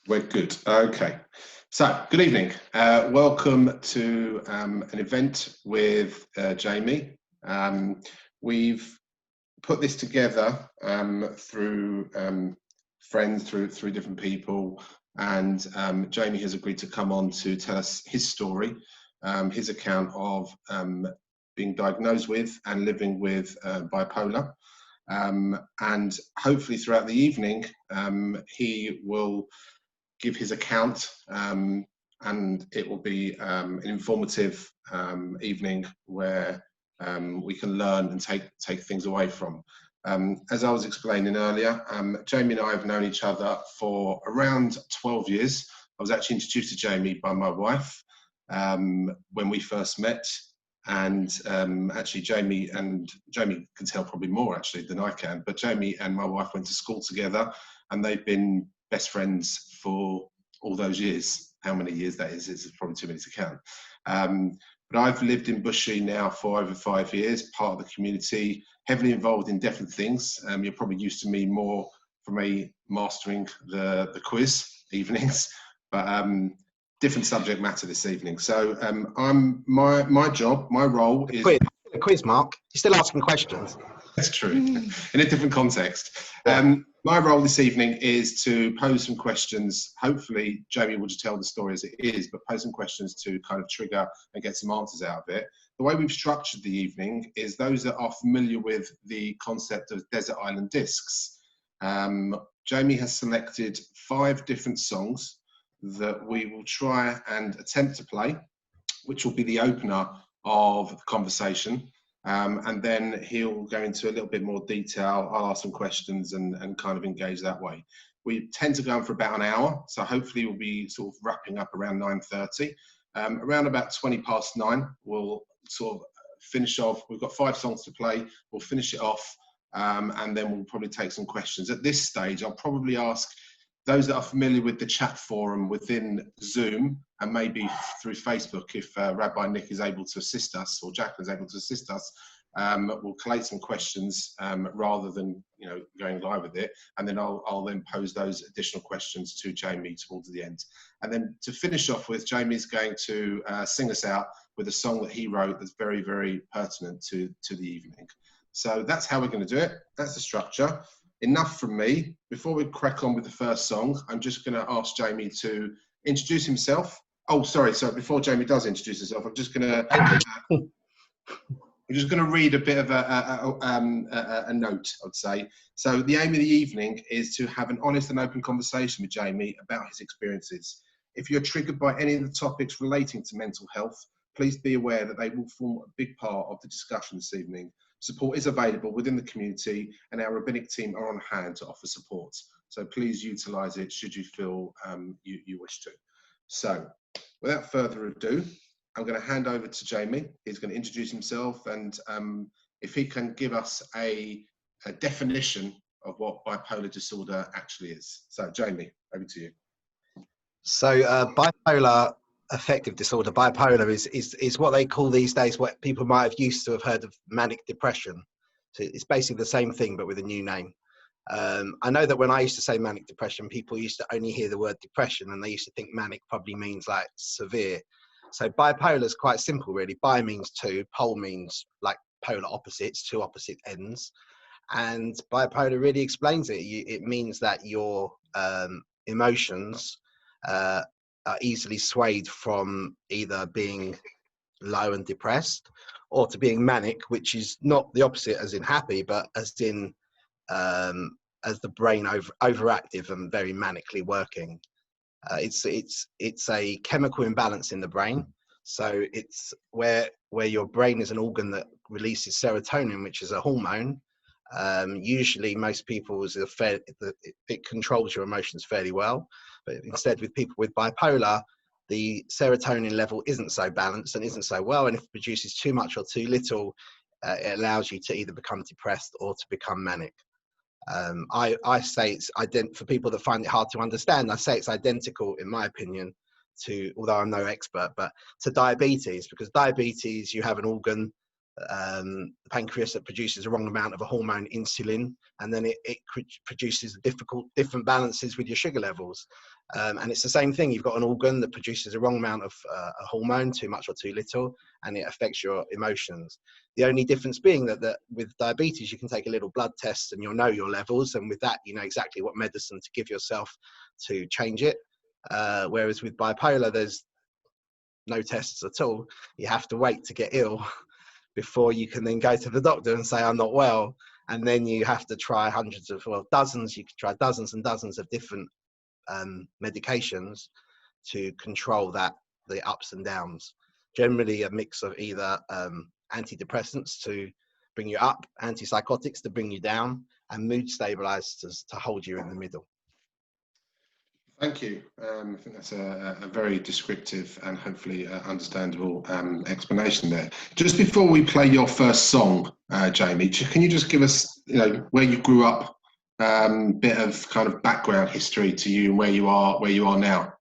We're good. Okay. So, good evening. Welcome to an event with Jamie. We've put this together through friends, through different people, and Jamie has agreed to come on to tell us his story, his account of being diagnosed with and living with bipolar. And hopefully throughout the evening, he will give his account, and it will be an informative evening where we can learn and take things away from. As I was explaining earlier, Jamie and I have known each other for around 12 years. I was actually introduced to Jamie by my wife when we first met. And actually Jamie can tell probably more actually than I can, but Jamie and my wife went to school together, and they've been best friends for all those years. How many years that is probably too many to count. But I've lived in Bushey now for over 5 years, part of the community, heavily involved in different things. You're probably used to me more from a mastering the quiz evenings, but different subject matter this evening. So my role is a quiz, Mark. You're still asking questions. That's true, in a different context. My role this evening is to pose some questions. Hopefully, Jamie will just tell the story as it is, but pose some questions to kind of trigger and get some answers out of it. The way we've structured the evening is those that are familiar with the concept of Desert Island Discs. Jamie has selected 5 different songs that we will try and attempt to play, which will be the opener of the conversation. And then he'll go into a little bit more detail. I'll ask some questions and kind of engage that way. We tend to go on for about an hour, so hopefully we'll be sort of wrapping up around 9:30. Around about 9:20, we'll sort of finish off. We've got 5 songs to play. We'll finish it off, and then we'll probably take some questions. At this stage, I'll probably ask those that are familiar with the chat forum within Zoom and maybe through Facebook, if Rabbi Nick is able to assist us, or Jacqueline is able to assist us, we'll collate some questions rather than going live with it, and then I'll then pose those additional questions to Jamie towards the end. And then to finish off with, Jamie's going to sing us out with a song that he wrote that's very, very pertinent to the evening. So that's how we're going to do it. That's the structure. Enough from me. Before we crack on with the first song, I'm just going to ask Jamie to introduce himself. Oh, sorry. Before Jamie does introduce himself, I'm just going to read a bit of a note, I would say. So the aim of the evening is to have an honest and open conversation with Jamie about his experiences. If you're triggered by any of the topics relating to mental health, please be aware that they will form a big part of the discussion this evening. Support is available within the community, and our rabbinic team are on hand to offer support. So please utilise it should you feel you wish to. So without further ado, I'm going to hand over to Jamie. He's going to introduce himself, and if he can give us a definition of what bipolar disorder actually is. So Jamie, over to you. So bipolar affective disorder, bipolar is what they call these days, what people might have used to have heard of manic depression. So it's basically the same thing, but with a new name. I know that when I used to say manic depression, people used to only hear the word depression, and they used to think manic probably means like severe. So bipolar is quite simple, really. Bi means 2, pole means like polar opposites, 2 opposite ends. And bipolar really explains it. It means that your emotions are easily swayed from either being low and depressed or to being manic, which is not the opposite as in happy, but as in as the brain overactive and very manically working. It's a chemical imbalance in the brain. So it's where your brain is an organ that releases serotonin, which is a hormone. Usually most people it controls your emotions fairly well, but instead with people with bipolar, the serotonin level isn't so balanced and isn't so well, and if it produces too much or too little, it allows you to either become depressed or to become manic. I say it's for people that find it hard to understand, I say it's identical, in my opinion, to, although I'm no expert, but to diabetes, because diabetes, you have an organ the pancreas that produces the wrong amount of a hormone, insulin, and then it produces different balances with your sugar levels. And it's the same thing. You've got an organ that produces the wrong amount of a hormone, too much or too little, and it affects your emotions. The only difference being that with diabetes, you can take a little blood test and you'll know your levels, and with that, you know exactly what medicine to give yourself to change it. Whereas with bipolar, there's no tests at all. You have to wait to get ill before you can then go to the doctor and say, I'm not well. And then you have to try dozens, you can try dozens and dozens of different medications to control the ups and downs. Generally a mix of either antidepressants to bring you up, antipsychotics to bring you down, and mood stabilizers to hold you in the middle. Thank you. I think that's a very descriptive and hopefully understandable explanation there. Just before we play your first song, Jamie, can you just give us, where you grew up, bit of kind of background history to you and where you are now?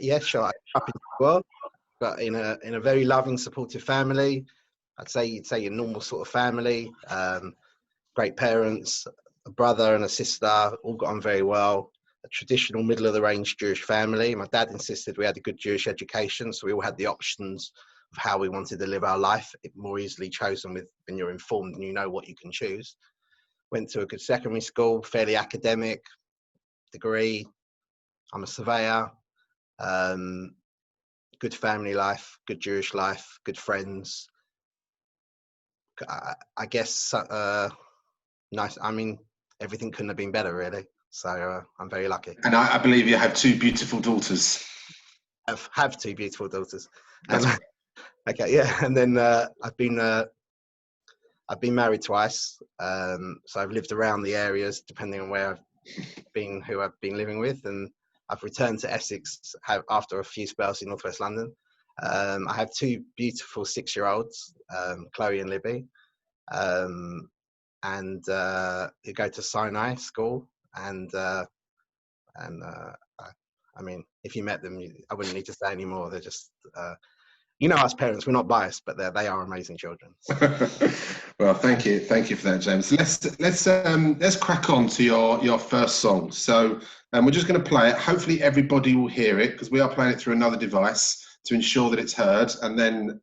Yeah, sure. I grew up in the world, but in a very loving, supportive family. You'd say a normal sort of family. Great parents, a brother and a sister, all got on very well. A traditional middle of the range Jewish family. My dad insisted we had a good Jewish education, so we all had the options of how we wanted to live our life. It's more easily chosen when you're informed and you know what you can choose. Went to a good secondary school, fairly academic, degree. I'm a surveyor. Good family life, good Jewish life, good friends. I guess nice. I mean, everything couldn't have been better, really. So I'm very lucky. And I believe you have two beautiful daughters. I have two beautiful daughters. Okay, yeah. And then I've been married twice. So I've lived around the areas, depending on where who I've been living with. And I've returned to Essex after a few spells in Northwest London. I have two beautiful 6-year-olds, Chloe and Libby. And who go to Sinai School. And I mean, if you met them, I wouldn't need to say any more. They're just, us parents, we're not biased, but they are amazing children. Well, thank you for that, James. Let's crack on to your first song. So we're just going to play it. Hopefully, everybody will hear it because we are playing it through another device to ensure that it's heard, and then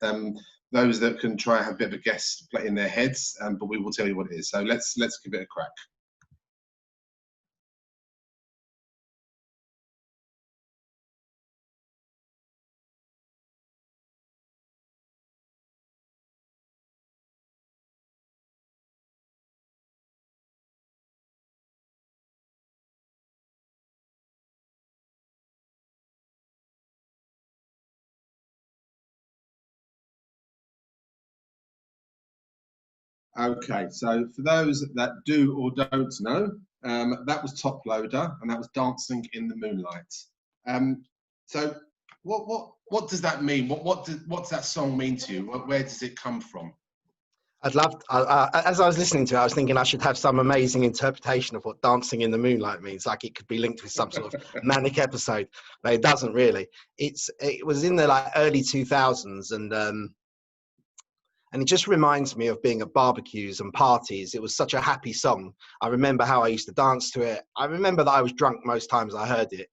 those that can try and have a bit of a guess play in their heads. But we will tell you what it is. So let's give it a crack. Okay, so for those that do or don't know, that was Top Loader, and that was Dancing in the Moonlight. So what does that mean? What's that song mean to you? Where does it come from? I'd love, as I was listening to it, I was thinking I should have some amazing interpretation of what Dancing in the Moonlight means. Like it could be linked with some sort of manic episode, but it doesn't really. It was in the early 2000s, and it just reminds me of being at barbecues and parties. It was such a happy song. I remember how I used to dance to it. I remember that I was drunk most times I heard it.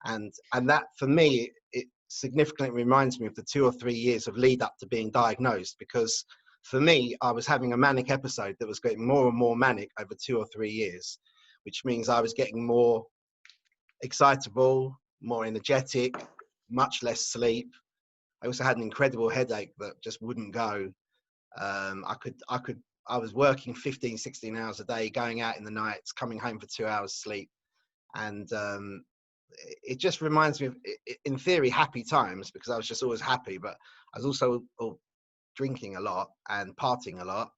And that, for me, it significantly reminds me of the 2 or 3 years of lead up to being diagnosed. Because for me, I was having a manic episode that was getting more and more manic over 2 or 3 years, which means I was getting more excitable, more energetic, much less sleep. I also had an incredible headache that just wouldn't go. I was working 15, 16 hours a day, going out in the nights, coming home for 2 hours sleep. And it just reminds me of, in theory, happy times, because I was just always happy, but I was also drinking a lot and partying a lot.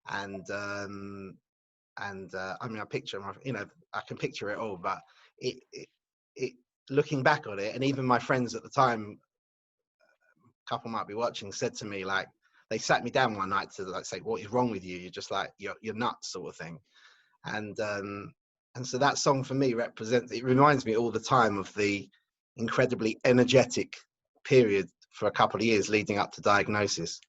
And I mean, I can picture it all, but it looking back on it, and even my friends at the time, a couple might be watching, said to me, they sat me down one night to say, what is wrong with you? You're just you're nuts, sort of thing. And so that song for me reminds me all the time of the incredibly energetic period for a couple of years leading up to diagnosis.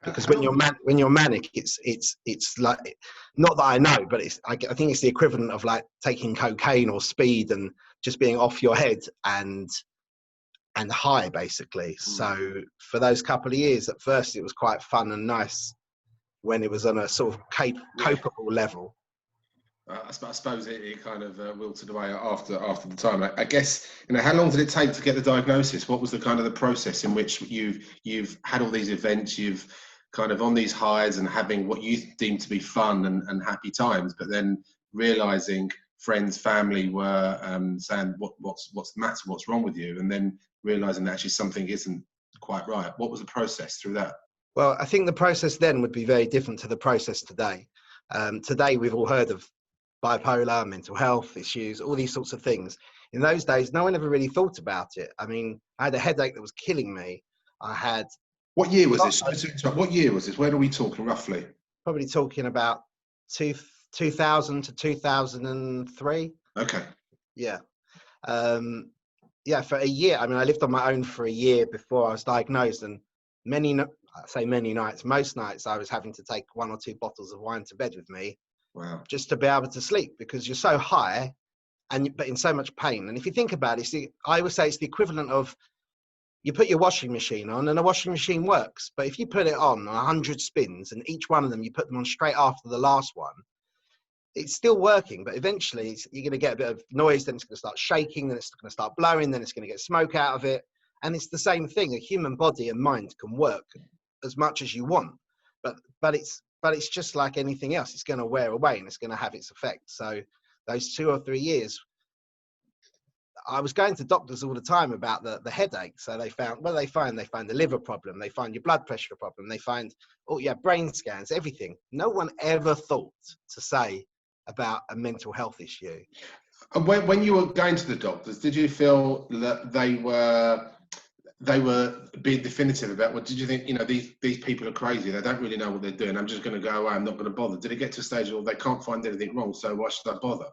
Because when you're manic, it's like, not that I know, but I think it's the equivalent of like taking cocaine or speed and just being off your head and high, basically. So for those couple of years, at first it was quite fun and nice when it was on a sort of copable level. I suppose it kind of wilted away after the time. I guess, how long did it take to get the diagnosis? What was the kind of the process in which you've had all these events, you've kind of on these highs and having what you deem to be fun and happy times, but then realizing friends, family were saying what's the matter, what's wrong with you, and then realizing that actually something isn't quite right. What was the process through that? Well, I think the process then would be very different to the process today. Today, we've all heard of bipolar, mental health issues, all these sorts of things. In those days, no one ever really thought about it. I mean, I had a headache that was killing me. I had... What year was this? What year was this? Where are we talking roughly? Probably talking about 2000 to 2003. Okay. Yeah. Yeah, for a year. I mean, I lived on my own for a year before I was diagnosed, and most nights I was having to take 1 or 2 bottles of wine to bed with me. Wow. Just to be able to sleep, because you're so high but in so much pain. And if you think about it, I would say it's the equivalent of, you put your washing machine on and the washing machine works, but if you put it on 100 spins and each one of them you put them on straight after the last one, it's still working, but eventually you're going to get a bit of noise, then it's going to start shaking, then it's going to start blowing, then it's going to get smoke out of it. And it's the same thing. A human body and mind can work as much as you want, but it's just like anything else. It's going to wear away and it's going to have its effect. So those 2 or 3 years, I was going to doctors all the time about the headache. So they found the liver problem, they find your blood pressure problem, they find, brain scans, everything. No one ever thought to say about a mental health issue. And when you were going to the doctors, did you feel that they were being definitive about, what did you think, these people are crazy, they don't really know what they're doing, I'm just going to go away, I'm not going to bother? Did it get to a stage where they can't find anything wrong, so why should I bother?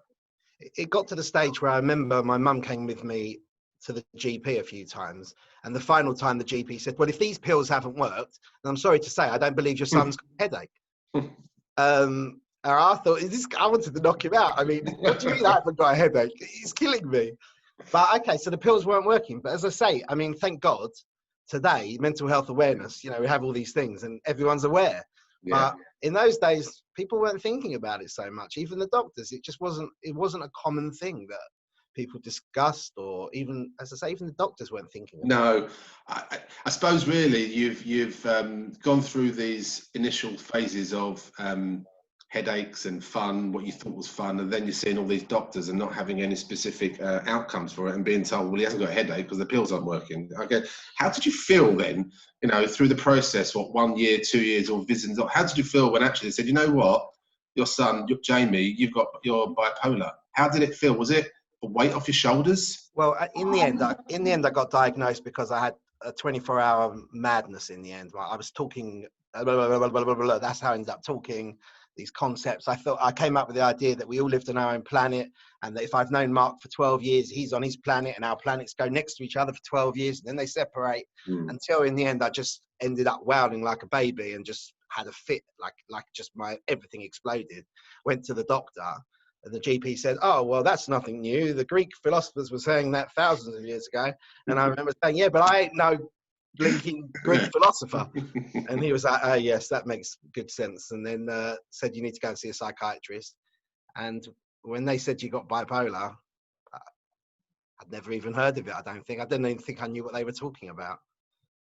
It got to the stage where I remember my mum came with me to the GP a few times, and the final time the GP said, well, if these pills haven't worked, and I'm sorry to say, I don't believe your son's got a headache. And I thought, I wanted to knock him out. I mean, what do you mean I haven't got a headache? He's killing me. But okay, so the pills weren't working. But as I say, I mean, thank God, today, mental health awareness, we have all these things and everyone's aware. Yeah. But in those days, people weren't thinking about it so much. Even the doctors, it wasn't a common thing that people discussed, or even, as I say, even the doctors weren't thinking about it. No, I suppose really you've gone through these initial phases of headaches and fun, what you thought was fun, and then you're seeing all these doctors and not having any specific outcomes for it, and being told, well, he hasn't got a headache because the pills aren't working. Okay, how did you feel then, through the process, 1 year, 2 years, or visiting? How did you feel when actually they said, you know what, your son, Jamie, you're bipolar? How did it feel? Was it a weight off your shoulders? Well, in the end, I got diagnosed because I had a 24-hour madness in the end. I was talking, blah, blah, blah, blah, blah, blah. That's how I ended up talking. These concepts. I came up with the idea that we all lived on our own planet, and that if I've known Mark for 12 years, he's on his planet, and our planets go next to each other for 12 years, and then they separate until in the end I just ended up wailing like a baby and just had a fit, like just everything exploded. Went to the doctor, and the GP said, oh, well, that's nothing new. The Greek philosophers were saying that thousands of years ago. And I remember saying, yeah, but I ain't no blinking Greek philosopher. And he was like, yes, that makes good sense. And then said, you need to go and see a psychiatrist. And when they said you got bipolar, I'd never even heard of it. I didn't even think I knew what they were talking about.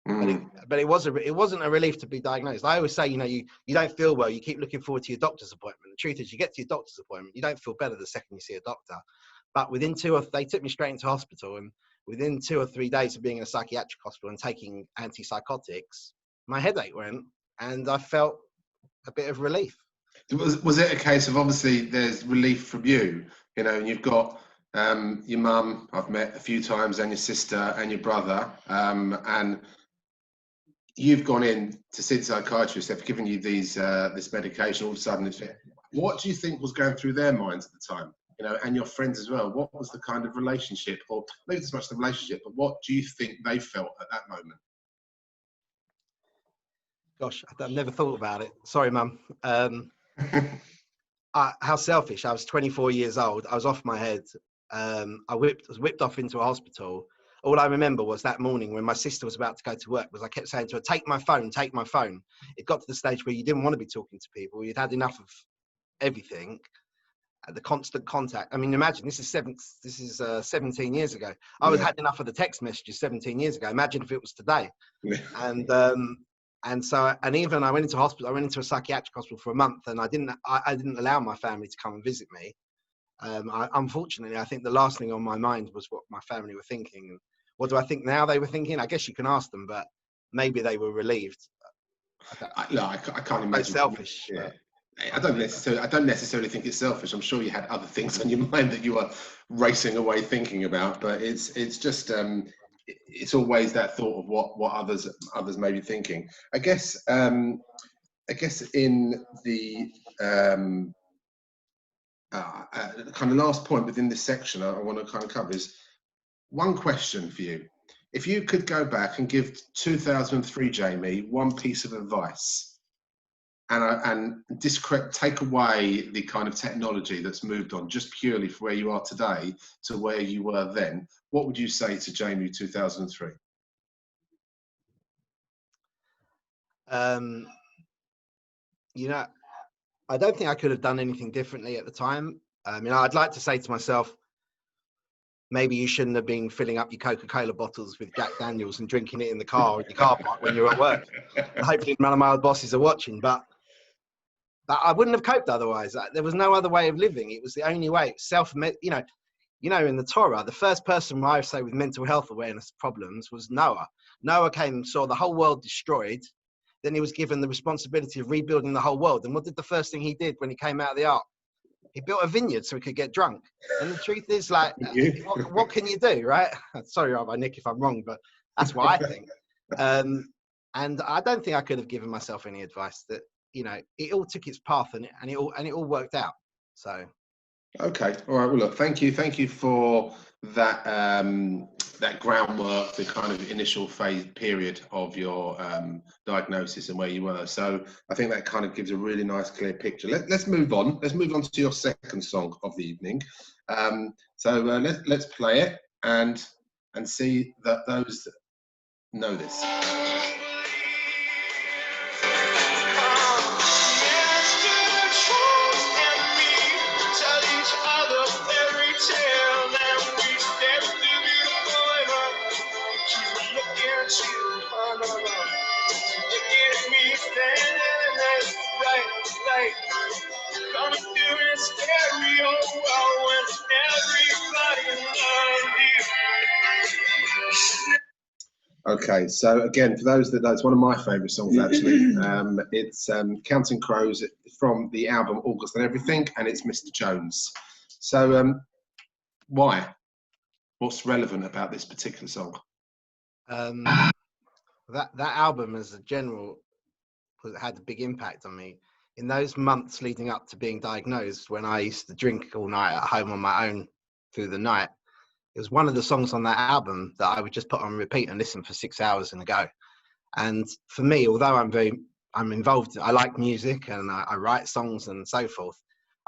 But it wasn't a relief to be diagnosed. I always say, you don't feel well, you keep looking forward to your doctor's appointment. The truth is, you get to your doctor's appointment, you don't feel better the second you see a doctor. But they took me straight into hospital, and within 2 or 3 days of being in a psychiatric hospital and taking antipsychotics, my headache went, and I felt a bit of relief. Was it a case of, obviously there's relief from you, and you've got your mum I've met a few times, and your sister and your brother, and you've gone in to see the psychiatrist, they've given you this medication, all of a sudden what do you think was going through their minds at the time, and your friends as well? What was the kind of relationship, or maybe as much the relationship, but what do you think they felt at that moment? Gosh, I've never thought about it. Sorry, Mum. How selfish. I was 24 years old. I was off my head. I was whipped off into a hospital. All I remember was that morning when my sister was about to go to work, was I kept saying to her, take my phone, take my phone. It got to the stage where you didn't want to be talking to people. You'd had enough of everything, the constant contact. I mean, imagine this is 17 years ago. I was had enough of the text messages 17 years ago. Imagine if it was today. And so, and even I went into hospital. I went into a psychiatric hospital for a month, and I didn't allow my family to come and visit me. Unfortunately, I think the last thing on my mind was what my family were thinking. And what do I think now they were thinking? I guess you can ask them, but maybe they were relieved. I can't imagine. It's selfish. Yeah. I don't necessarily think it's selfish. I'm sure you had other things on your mind that you were racing away thinking about, but it's just it's always that thought of what others may be thinking. I guess in the kind of last point within this section I want to kind of cover is one question for you. If you could go back and give 2003 Jamie one piece of advice and take away the kind of technology that's moved on just purely for where you are today to where you were then, what would you say to Jamie 2003? You know, I don't think I could have done anything differently at the time. I'd like to say to myself, maybe you shouldn't have been filling up your Coca-Cola bottles with Jack Daniels and drinking it in the car park when you're at work. And hopefully none of my old bosses are watching, but I wouldn't have coped otherwise. There was no other way of living. It was the only way. In the Torah, the first person I say with mental health awareness problems was Noah. Noah came and saw the whole world destroyed. Then he was given the responsibility of rebuilding the whole world. And what did the first thing he did when he came out of the ark? He built a vineyard so he could get drunk. And the truth is, like, what can you do, right? Sorry, Rabbi Nick, if I'm wrong, but that's what I think. And I don't think I could have given myself any advice. That, it all took its path and it all worked out. So. Okay. All right. Well, look, thank you for that that groundwork, the kind of initial phase period of your diagnosis and where you were. So I think that kind of gives a really nice, clear picture. Let's move on. Let's move on to your second song of the evening. Let's play it and see that those that know this. Okay, so again, for those that know, it's one of my favourite songs actually. It's Counting Crows from the album August and Everything, and it's Mr. Jones. So why? What's relevant about this particular song? That album as a general had a big impact on me. In those months leading up to being diagnosed, when I used to drink all night at home on my own through the night, it was one of the songs on that album that I would just put on repeat and listen for 6 hours in a go. And for me, although I'm involved, I like music and I write songs and so forth,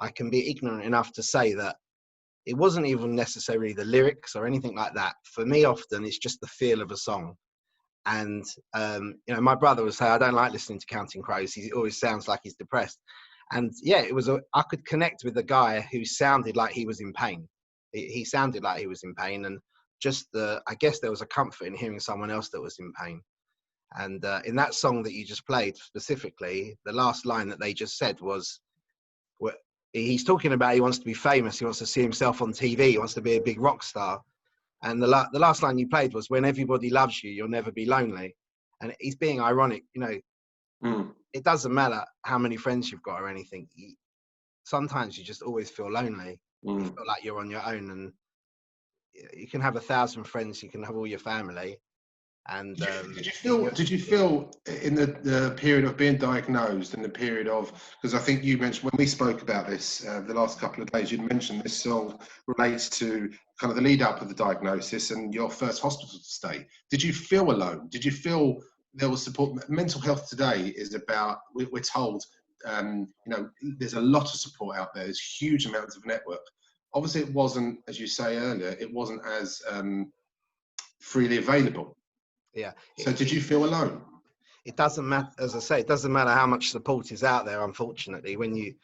I can be ignorant enough to say that it wasn't even necessarily the lyrics or anything like that. For me, often it's just the feel of a song. And, my brother would say, I don't like listening to Counting Crows. He always sounds like he's depressed. And yeah, I could connect with a guy who sounded like he was in pain. He sounded like he was in pain. And I guess there was a comfort in hearing someone else that was in pain. And in that song that you just played specifically, the last line that they just said was, he's talking about he wants to be famous. He wants to see himself on TV. He wants to be a big rock star. And the last line you played was, when everybody loves you, you'll never be lonely. And he's being ironic, It doesn't matter how many friends you've got or anything. Sometimes you just always feel lonely. You feel like you're on your own, and you can have 1,000 friends, you can have all your family. And did you feel in the period of being diagnosed and the period of, because I think you mentioned when we spoke about this the last couple of days, you'd mentioned this song relates to kind of the lead up of the diagnosis and your first hospital stay. Did you feel alone? Did you feel there was support. Mental health today is about, we're told, there's a lot of support out there. There's huge amounts of network. Obviously, it wasn't, as you say earlier, it wasn't as freely available. Yeah. So did you feel alone? It doesn't matter, as I say, it doesn't matter how much support is out there, unfortunately. When you,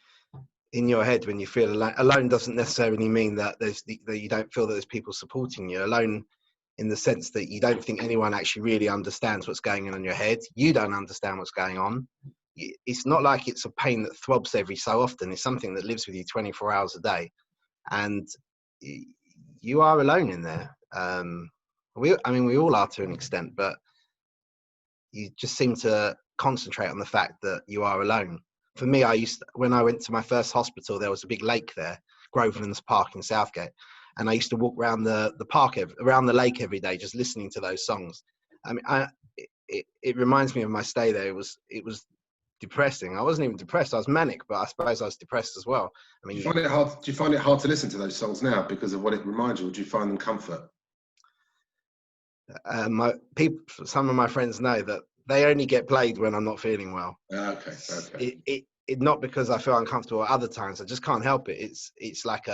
in your head, when you feel alone, alone doesn't necessarily mean that that you don't feel that there's people supporting you. Alone in the sense that you don't think anyone actually really understands what's going on in your head. You don't understand what's going on. It's not like it's a pain that throbs every so often. It's something that lives with you 24 hours a day. And you are alone in there. We all are to an extent, but you just seem to concentrate on the fact that you are alone. For me, when I went to my first hospital, there was a big lake there, Grovelands Park in Southgate. And I used to walk around the park, around the lake every day, just listening to those songs. I mean, it reminds me of my stay there. It was depressing. I wasn't even depressed. I was manic, but I suppose I was depressed as well. I mean, do you find it hard to listen to those songs now because of what it reminds you? Or do you find them comfort? Some of my friends know that they only get played when I'm not feeling well. Okay. It not because I feel uncomfortable at other times. I just can't help it. It's like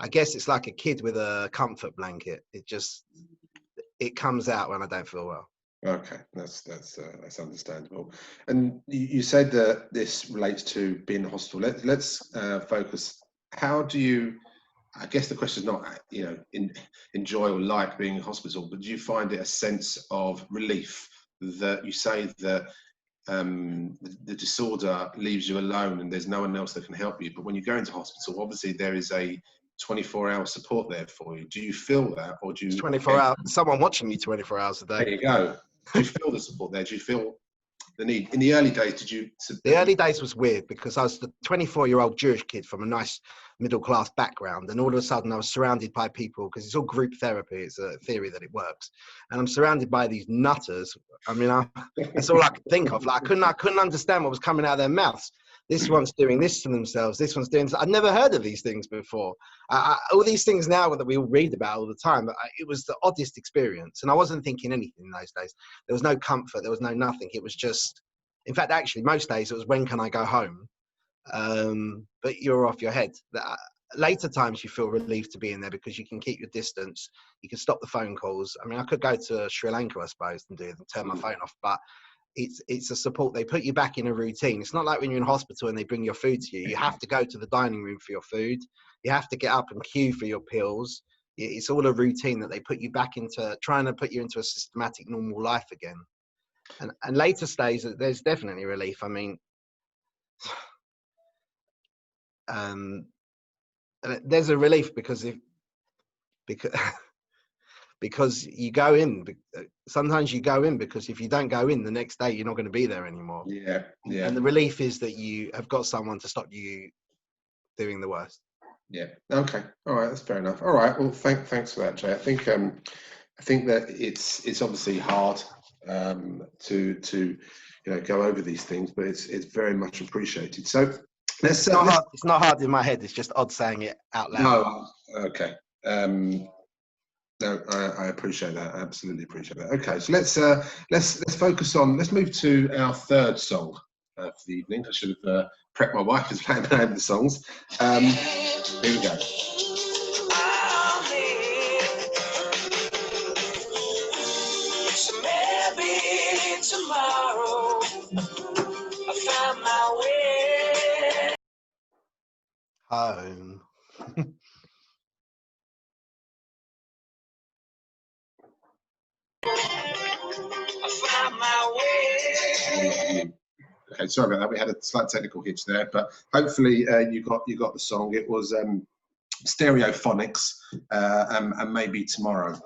I guess it's like a kid with a comfort blanket. It comes out when I don't feel well. Okay, that's understandable. And you said that this relates to being in the hospital. Let's focus. How do you? I guess the question is not, enjoy or like being in hospital, but do you find it a sense of relief that you say that the disorder leaves you alone and there's no one else that can help you? But when you go into hospital, obviously there is a 24-hour support there for you. Do you feel that, or do you? It's 24 hours. Someone watching you 24 hours a day. There you go. Do you feel the support there? Do you feel the need? In the early days, did you? The early days was weird because I was the 24-year-old Jewish kid from a nice middle-class background, and all of a sudden I was surrounded by people, because it's all group therapy. It's a theory that it works, and I'm surrounded by these nutters. I mean, that's all I could think of. Like I couldn't understand what was coming out of their mouths. This one's doing this to themselves. This one's doing this. I'd never heard of these things before. All these things now that we all read about all the time, it was the oddest experience. And I wasn't thinking anything in those days. There was no comfort. There was no nothing. It was just, in fact, actually, most days it was, when can I go home? But you're off your head. Later times you feel relieved to be in there because you can keep your distance. You can stop the phone calls. I mean, I could go to Sri Lanka, I suppose, and turn my phone off, but it's a support. They put you back in a routine. It's not like when you're in hospital and they bring your food to you. You have to go to the dining room for your food. You have to get up and queue for your pills. It's all a routine that they put you back into, trying to put you into a systematic normal life again. And later stays, there's definitely relief. I mean, there's a relief because you go in. Sometimes you go in because if you don't go in the next day, you're not going to be there anymore. Yeah. And the relief is that you have got someone to stop you doing the worst. Yeah. Okay. All right. That's fair enough. All right. Well, thanks for that, Jay. I think that it's obviously hard to go over these things, but it's very much appreciated. So it's not hard in my head. It's just odd saying it out loud. No. Okay. No, I appreciate that. I absolutely appreciate that. Okay, so let's focus on. Let's move to our third song for the evening. I should have prepped my wife as playing the songs. Here we go. So maybe tomorrow I find my way home. Okay, sorry about that. We had a slight technical hitch there, but hopefully you got the song. It was Stereophonics and Maybe Tomorrow.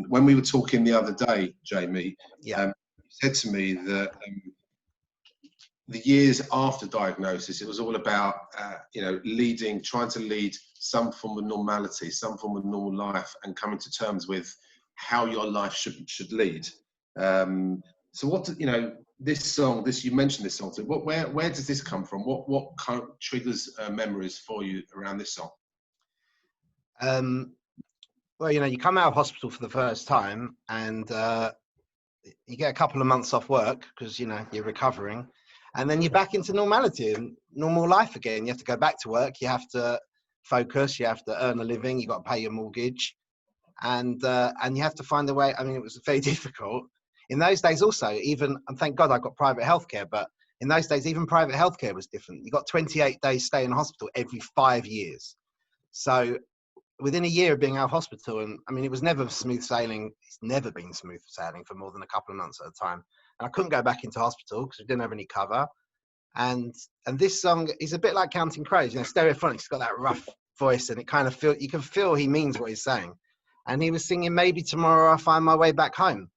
When we were talking the other day, Jamie, you said to me that the years after diagnosis, it was all about trying to lead some form of normality, some form of normal life, and coming to terms with how your life should lead. So what this song, you mentioned this song. So where does this come from? What kind of triggers memories for you around this song? Well, you come out of hospital for the first time, and you get a couple of months off work because, you know, you're recovering, and then you're back into normality and normal life again. You have to go back to work. You have to focus. You have to earn a living. You got to pay your mortgage, and you have to find a way. I mean, it was very difficult in those days. Also, even, and thank God I got private healthcare, but in those days, even private healthcare was different. You got 28 days stay in hospital every 5 years. So within a year of being out of hospital, and I mean, it was never smooth sailing. It's never been smooth sailing for more than a couple of months at a time. And I couldn't go back into hospital because we didn't have any cover. And this song is a bit like Counting Crows. You know, Stereophonics got that rough voice, and it kind of you can feel he means what he's saying. And he was singing, maybe tomorrow I'll find my way back home.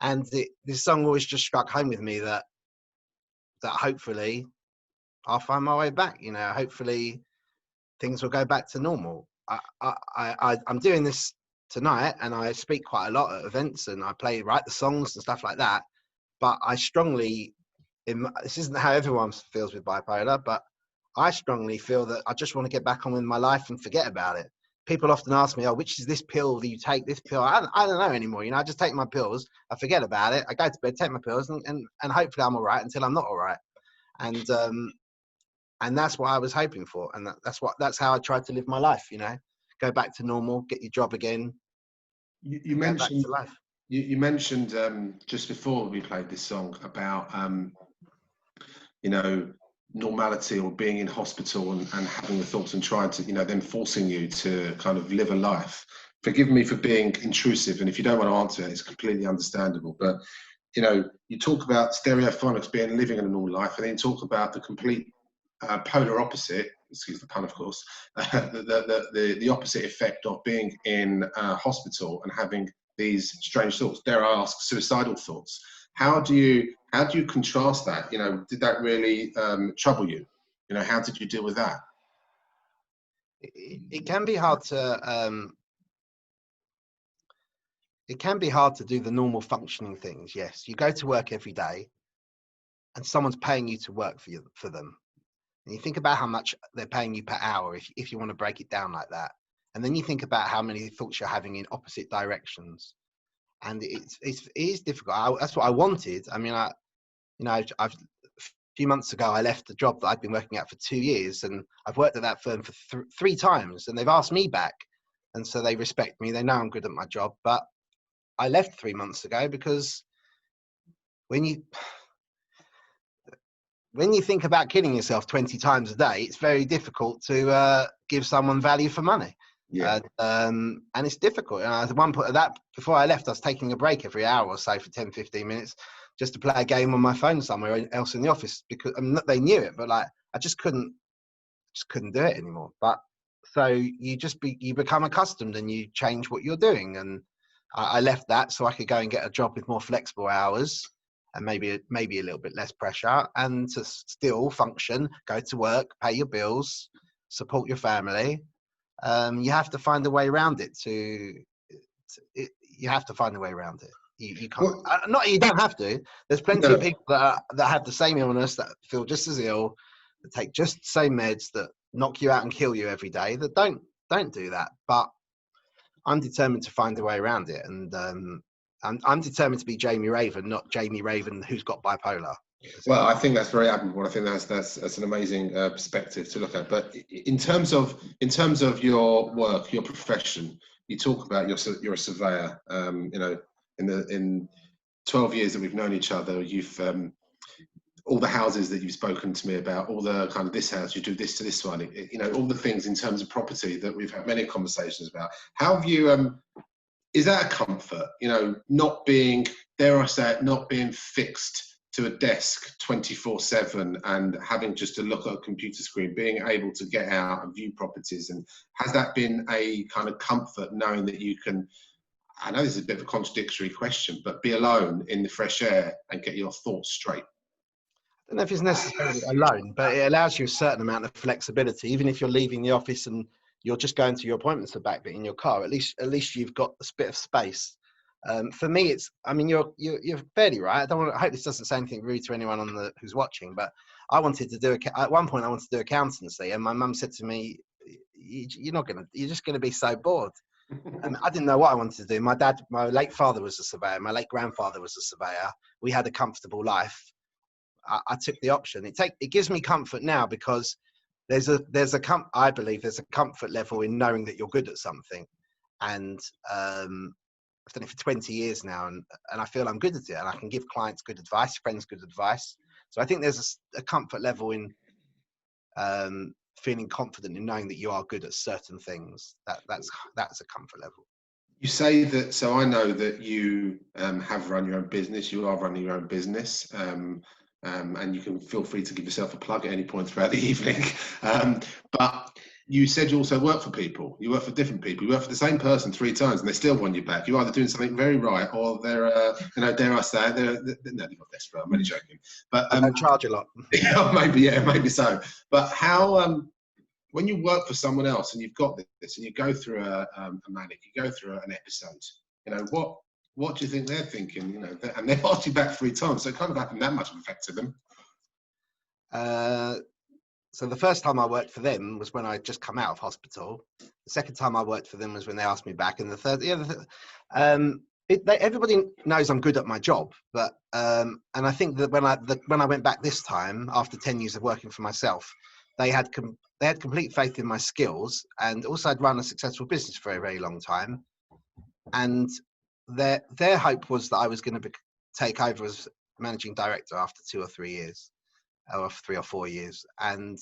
And this song always just struck home with me that hopefully I'll find my way back. You know, hopefully things will go back to normal. I'm doing this tonight, and I speak quite a lot at events, and I write the songs and stuff like that. But I strongly, this isn't how everyone feels with bipolar, but I strongly feel that I just want to get back on with my life and forget about it. People often ask me, "Oh, which is this pill that you take? This pill?" I don't know anymore. You know, I just take my pills. I forget about it. I go to bed, take my pills, and hopefully I'm all right until I'm not all right. And that's what I was hoping for, and that's how I tried to live my life. You know, go back to normal, get your job again. You mentioned life. You mentioned just before we played this song about you know, normality or being in hospital and having the thoughts and trying to, you know, them forcing you to kind of live a life. Forgive me for being intrusive, and if you don't want to answer it, it's completely understandable. But you know, you talk about Stereophonics being living a normal life, and then you talk about the complete polar opposite, excuse the pun, of course, the opposite effect of being in hospital and having these strange thoughts, dare I ask, suicidal thoughts. How do you contrast that? You know, did that really trouble you? You know, how did you deal with that? It can be hard to do the normal functioning things. Yes, you go to work every day, and someone's paying you to work for them. And you think about how much they're paying you per hour, if you want to break it down like that. And then you think about how many thoughts you're having in opposite directions. And it is difficult. That's what I wanted. I mean, a few months ago, I left a job that I'd been working at for 2 years, and I've worked at that firm for 3 times, and they've asked me back. And so they respect me. They know I'm good at my job. But I left 3 months ago because when you think about killing yourself 20 times a day, it's very difficult to give someone value for money. Yeah. And it's difficult. And at one point, before I left, I was taking a break every hour or so for 10, 15 minutes just to play a game on my phone somewhere else in the office, because they knew it, but like I just couldn't do it anymore. But so you become accustomed and you change what you're doing. And I left that so I could go and get a job with more flexible hours and maybe a little bit less pressure, and to still function, go to work, pay your bills, support your family. You have to find a way around it. You have to find a way around it. You can't. You don't have to. There's plenty of people that have the same illness, that feel just as ill, that take just the same meds, that knock you out and kill you every day, that don't do that. But I'm determined to find a way around it, and I'm determined to be Jamie Raven, not Jamie Raven who's got bipolar. Well, I think that's very admirable. I think that's an amazing perspective to look at. But in terms of your work, your profession, you talk about you're a surveyor. You know, in 12 years that we've known each other, you've all the houses that you've spoken to me about, all the kind of this house, you do this to this one, you know, all the things in terms of property that we've had many conversations about. How have you? Is that a comfort? You know, not being, dare I say it, not being fixed to a desk 24/7 and having just to look at a computer screen, being able to get out and view properties. And has that been a kind of comfort, knowing that you can, I know this is a bit of a contradictory question, but be alone in the fresh air and get your thoughts straight? I don't know if it's necessarily alone, but it allows you a certain amount of flexibility. Even if you're leaving the office and you're just going to your appointments the back bit in your car, at least you've got a bit of space. For me, I mean, you're fairly right. I hope this doesn't say anything rude to anyone who's watching, but I wanted to do at one point I wanted to do accountancy, and my mum said to me, you're just going to be so bored. And I didn't know what I wanted to do. My late father was a surveyor. My late grandfather was a surveyor. We had a comfortable life. I took the option. It gives me comfort now because I believe there's a comfort level in knowing that you're good at something. And I've done it for 20 years now, and I feel I'm good at it, and I can give clients good advice, friends good advice. So I think there's a comfort level in feeling confident in knowing that you are good at certain things. That's a comfort level. You say that, so I know that you have run your own business. You are running your own business, and you can feel free to give yourself a plug at any point throughout the evening. But you said you also work for people. You work for different people. You work for the same person 3 times, and they still want you back. You're either doing something very right, or they're, dare I say it, no, they're not desperate. I'm only joking. But I don't charge a lot. maybe so. But how? When you work for someone else and you've got this and you go through a manic, you go through an episode, what do you think they're thinking? And they've asked you back 3 times, so it kind of happened that much of effect to them. So the first time I worked for them was when I just come out of hospital. The second time I worked for them was when they asked me back, and the third, everybody knows I'm good at my job, but and I think that when I went back this time after 10 years of working for myself, they had complete faith in my skills, and also I'd run a successful business for a very long time, and their hope was that I was going to take over as managing director after 2 or 3 years, or 3 or 4 years, and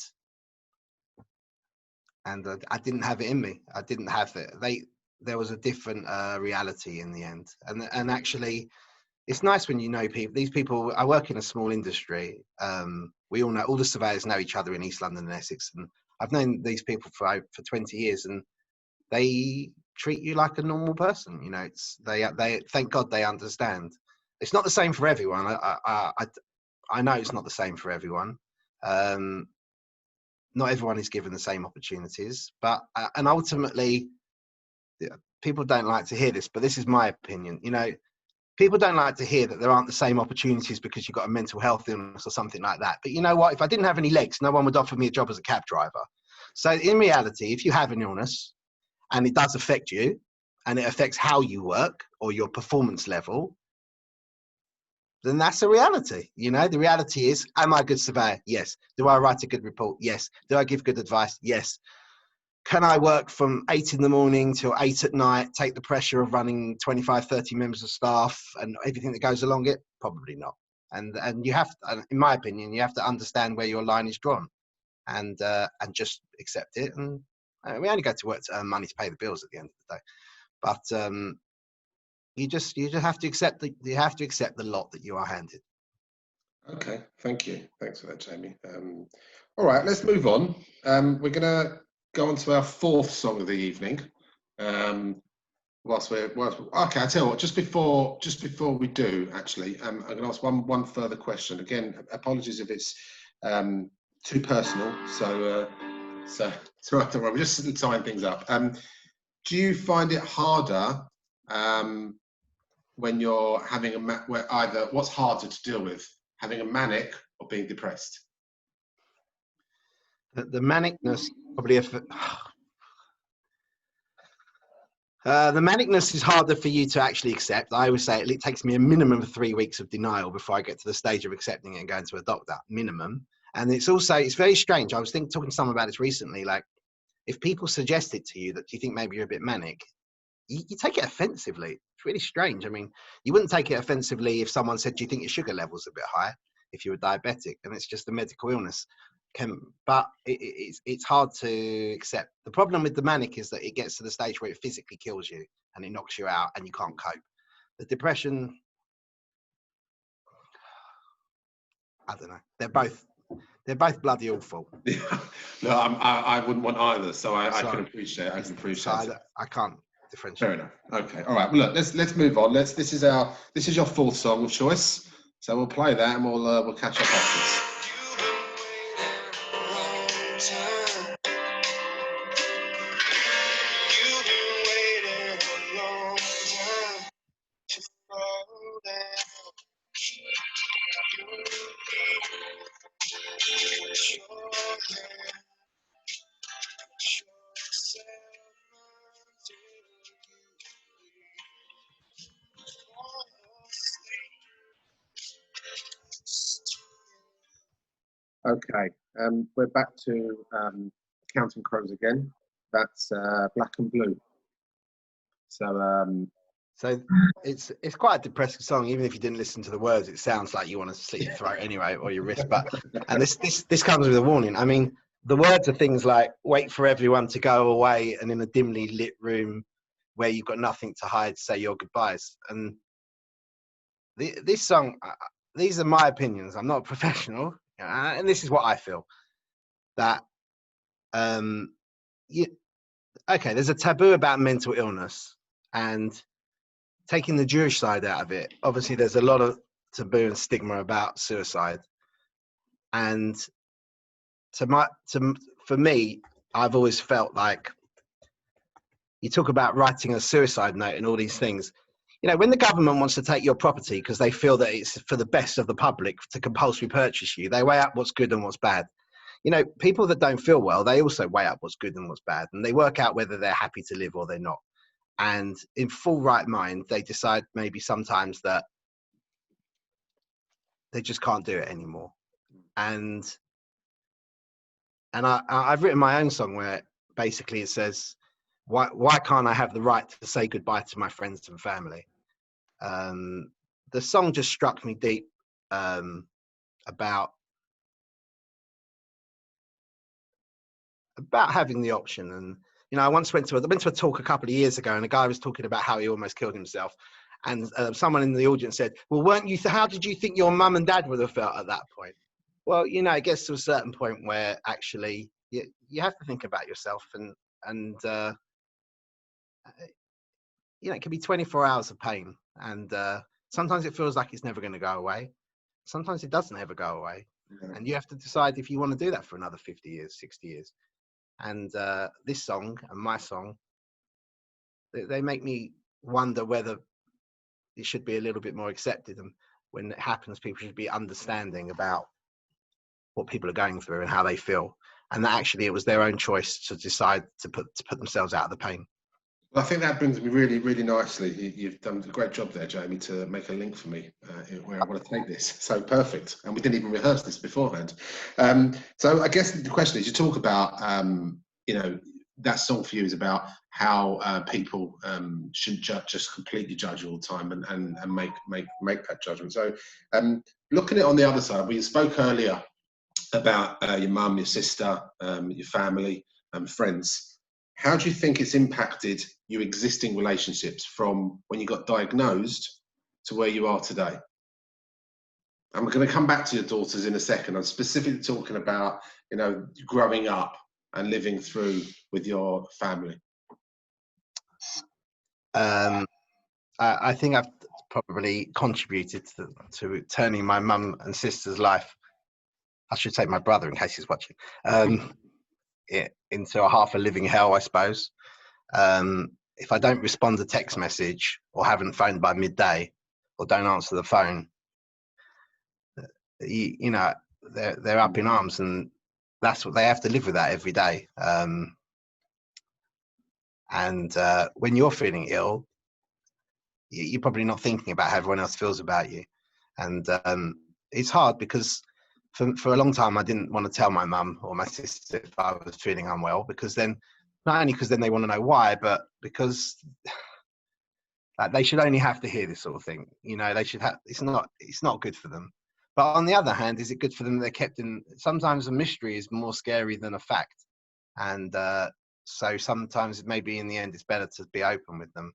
I didn't have it in me. I didn't have it. There was a different reality in the end, and actually, it's nice when you know people. These people. I work in a small industry. We all the surveyors know each other in East London and Essex, and I've known these people for 20 years, and they treat you like a normal person. They thank God they understand. It's not the same for everyone. I know it's not the same for everyone. Not everyone is given the same opportunities, but and ultimately, people don't like to hear this, but this is my opinion. People don't like to hear that there aren't the same opportunities because you've got a mental health illness or something like that. But you know what? If I didn't have any legs, no one would offer me a job as a cab driver. So in reality, if you have an illness and it does affect you and it affects how you work or your performance level, then that's a reality. The reality is, am I a good surveyor? Yes. Do I write a good report? Yes. Do I give good advice? Yes. Can I work from 8 in the morning till 8 at night, take the pressure of running 25, 30 members of staff and everything that goes along it? Probably not. And you have to, in my opinion, you have to understand where your line is drawn and just accept it. And we only go to work to earn money to pay the bills at the end of the day. But you just have to accept the lot that you are handed. Okay, thank you. Thanks for that, Jamie. All right, let's move on. We're going to go on to our 4th song of the evening. Okay, I tell you what. Just before we do, actually, I'm going to ask one further question. Again, apologies if it's too personal. So don't worry. We're just tying things up. Do you find it harder when you're having what's harder to deal with, having a manic or being depressed? The manicness probably the manicness is harder for you to actually accept. I always say it takes me a minimum of 3 weeks of denial before I get to the stage of accepting it and going to a doctor, minimum. And it's very strange. I was talking to someone about this recently. Like, if people suggest it to you that you think maybe you're a bit manic, you take it offensively. It's really strange. I mean, you wouldn't take it offensively if someone said, do you think your sugar level's a bit high if you were diabetic? And it's just a medical illness. But it's hard to accept. The problem with the manic is that it gets to the stage where it physically kills you and it knocks you out and you can't cope. The depression, I don't know. They're both bloody awful. No, I wouldn't want either. So I can appreciate. It. I can't differentiate. Fair enough. Okay. All right. Well, look. Let's move on. This is your 4th song of choice. So we'll play that and we'll catch up afterwards. Okay, we're back to Counting Crows again. That's Black and Blue. So So it's quite a depressing song. Even if you didn't listen to the words, it sounds like you want to slit your throat anyway, or your wrist. But and this comes with a warning. I mean, the words are things like "wait for everyone to go away," and in a dimly lit room where you've got nothing to hide, say your goodbyes. And this song, these are my opinions. I'm not a professional, and this is what I feel. That okay, there's a taboo about mental illness, and taking the Jewish side out of it, obviously there's a lot of taboo and stigma about suicide. And for me, I've always felt like you talk about writing a suicide note and all these things. You know, when the government wants to take your property because they feel that it's for the best of the public to compulsory purchase you, they weigh up what's good and what's bad. You know, people that don't feel well, they also weigh up what's good and what's bad, and they work out whether they're happy to live or they're not. And in full right mind, they decide maybe sometimes that they just can't do it anymore. And I've written my own song where basically it says, why can't I have the right to say goodbye to my friends and family? The song just struck me deep about having the option. And you know, I once went to a talk a couple of years ago, and a guy was talking about how he almost killed himself. And someone in the audience said, "Well, weren't you? How did you think your mum and dad would have felt at that point?" Well, you know, it gets to a certain point where actually you have to think about yourself, and you know, it can be 24 hours of pain, and sometimes it feels like it's never going to go away. Sometimes it doesn't ever go away, and you have to decide if you want to do that for another 50 years, 60 years. And this song and my song, they make me wonder whether it should be a little bit more accepted, and when it happens, people should be understanding about what people are going through and how they feel, and that actually it was their own choice to decide to put themselves out of the pain. Well, I think that brings me really, really nicely. You've done a great job there, Jamie, to make a link for me where I want to take this. So perfect. And we didn't even rehearse this beforehand. So I guess the question is, you talk about, you know, that song for you is about how people shouldn't just completely judge all the time and make that judgment. So looking at it on the other side, we spoke earlier about your mum, your sister, your family, friends. How do you think it's impacted your existing relationships from when you got diagnosed to where you are today? I'm going to come back to your daughters in a second. I'm specifically talking about, you know, growing up and living through with your family. I think I've probably contributed to turning my mum and sister's life, I should say my brother in case he's watching, into a half a living hell, I suppose. If I don't respond to text message or haven't phoned by midday or don't answer the phone, you know, they're up in arms, and that's what they have to live with that every day. And when you're feeling ill, you're probably not thinking about how everyone else feels about you. And it's hard because for a long time, I didn't want to tell my mum or my sister if I was feeling unwell, because then, not only because then they want to know why, but because they should only have to hear this sort of thing. You know, they should have, it's not good for them. But on the other hand, is it good for them they're kept in, sometimes a mystery is more scary than a fact. And so sometimes maybe in the end, it's better to be open with them.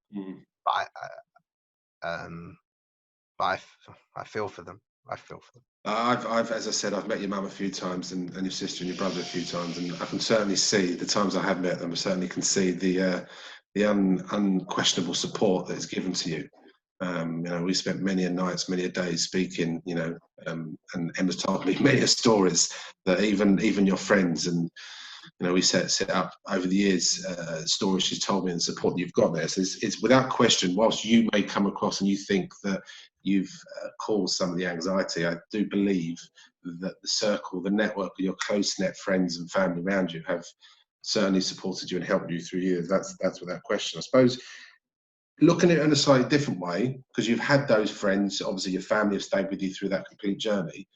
But I feel for them. I feel for them. I've, as I said, I've met your mum a few times and your sister and your brother a few times, and I can certainly see the times I have met them. I certainly can see the unquestionable support that is given to you. You know, we spent many a nights, many a days speaking. You know, and Emma's told me many stories that even your friends and, you know, we set up over the years stories she's told me and support that you've got there. So it's without question, whilst you may come across and you think that you've caused some of the anxiety, I do believe that the circle, the network of your close-knit friends and family around you have certainly supported you and helped you through years. That's without question. I suppose looking at it in a slightly different way, because you've had those friends, obviously your family have stayed with you through that complete journey.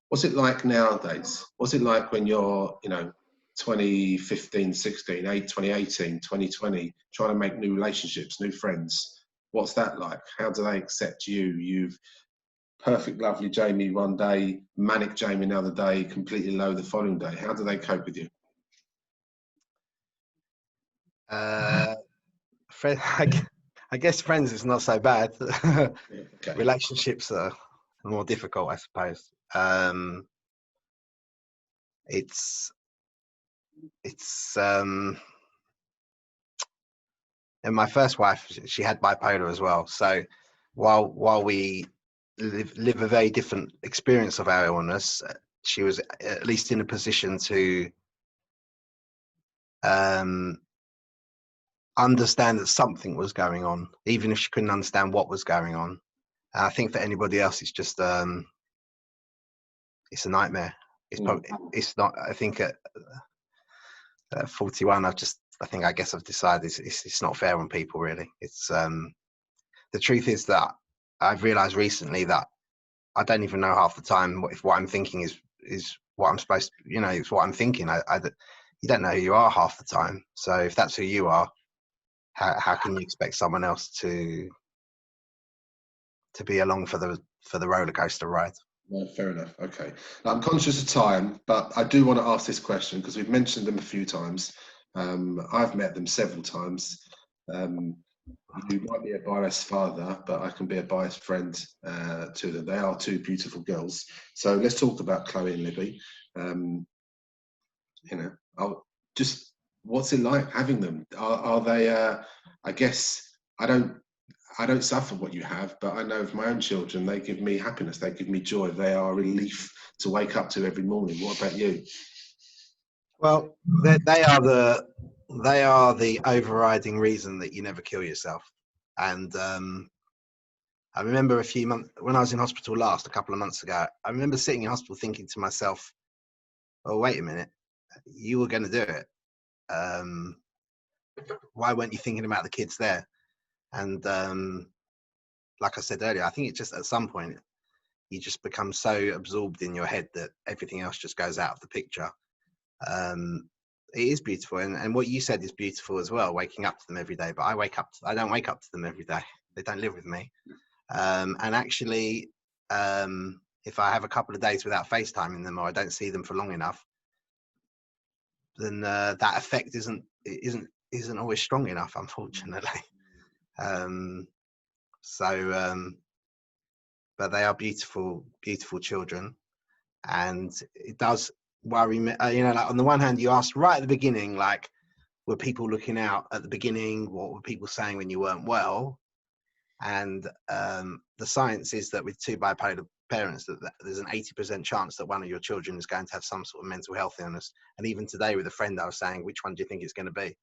What's it like nowadays? What's it like when you're, 2015, 16, 2018, 2020, trying to make new relationships, new friends? What's that like? How do they accept you? You've perfect, lovely Jamie one day, manic Jamie another day, completely low the following day. How do they cope with you? I guess friends is not so bad. Okay. Relationships are more difficult, I suppose. It's and my first wife, she had bipolar as well. So while we live a very different experience of our illness, she was at least in a position to understand that something was going on, even if she couldn't understand what was going on. And I think for anybody else, it's just it's a nightmare. It's probably it's not. I think at 41, I guess I've decided it's not fair on people really. It's the truth is that I've realised recently that I don't even know half the time if what I'm thinking is what I'm supposed to, it's what I'm thinking. You don't know who you are half the time. So if that's who you are, how can you expect someone else to be along for the roller coaster ride? No, fair enough. Okay. Now, I'm conscious of time, but I do want to ask this question because we've mentioned them a few times. I've met them several times. You might be a biased father, but I can be a biased friend to them. They are two beautiful girls. So let's talk about Chloe and Libby. What's it like having them? Are they? I guess I don't suffer what you have, but I know of my own children, they give me happiness, they give me joy, they are a relief to wake up to every morning. What about you? Well, they are the overriding reason that you never kill yourself. And I remember a few months when I was in hospital last, a couple of months ago, I remember sitting in hospital thinking to myself, oh, wait a minute, you were going to do it. Why weren't you thinking about the kids there? And like I said earlier, I think it's just at some point you just become so absorbed in your head that everything else just goes out of the picture. It is beautiful, and what you said is beautiful as well, waking up to them every day. But I don't wake up to them every day. They don't live with me. And actually, if I have a couple of days without FaceTiming them, or I don't see them for long enough, then that effect isn't always strong enough, unfortunately. But they are beautiful, beautiful children, and it does worry me. Like on the one hand, you asked right at the beginning, like, were people looking out at the beginning? What were people saying when you weren't well? And the science is that with two bipolar parents, that there's an 80% chance that one of your children is going to have some sort of mental health illness. And even today with a friend, I was saying, which one do you think it's going to be?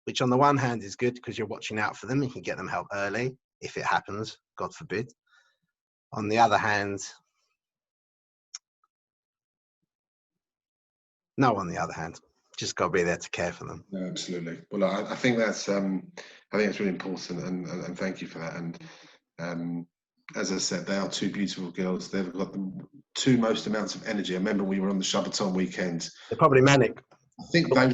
Which on the one hand is good because you're watching out for them. You can get them help early if it happens, God forbid. On the other hand, just got to be there to care for them. No, absolutely. Well, I think that's really important, and thank you for that. And as I said, they are two beautiful girls. They've got the two most amounts of energy. I remember we were on the Shubberton weekend. They're probably manic. I think they were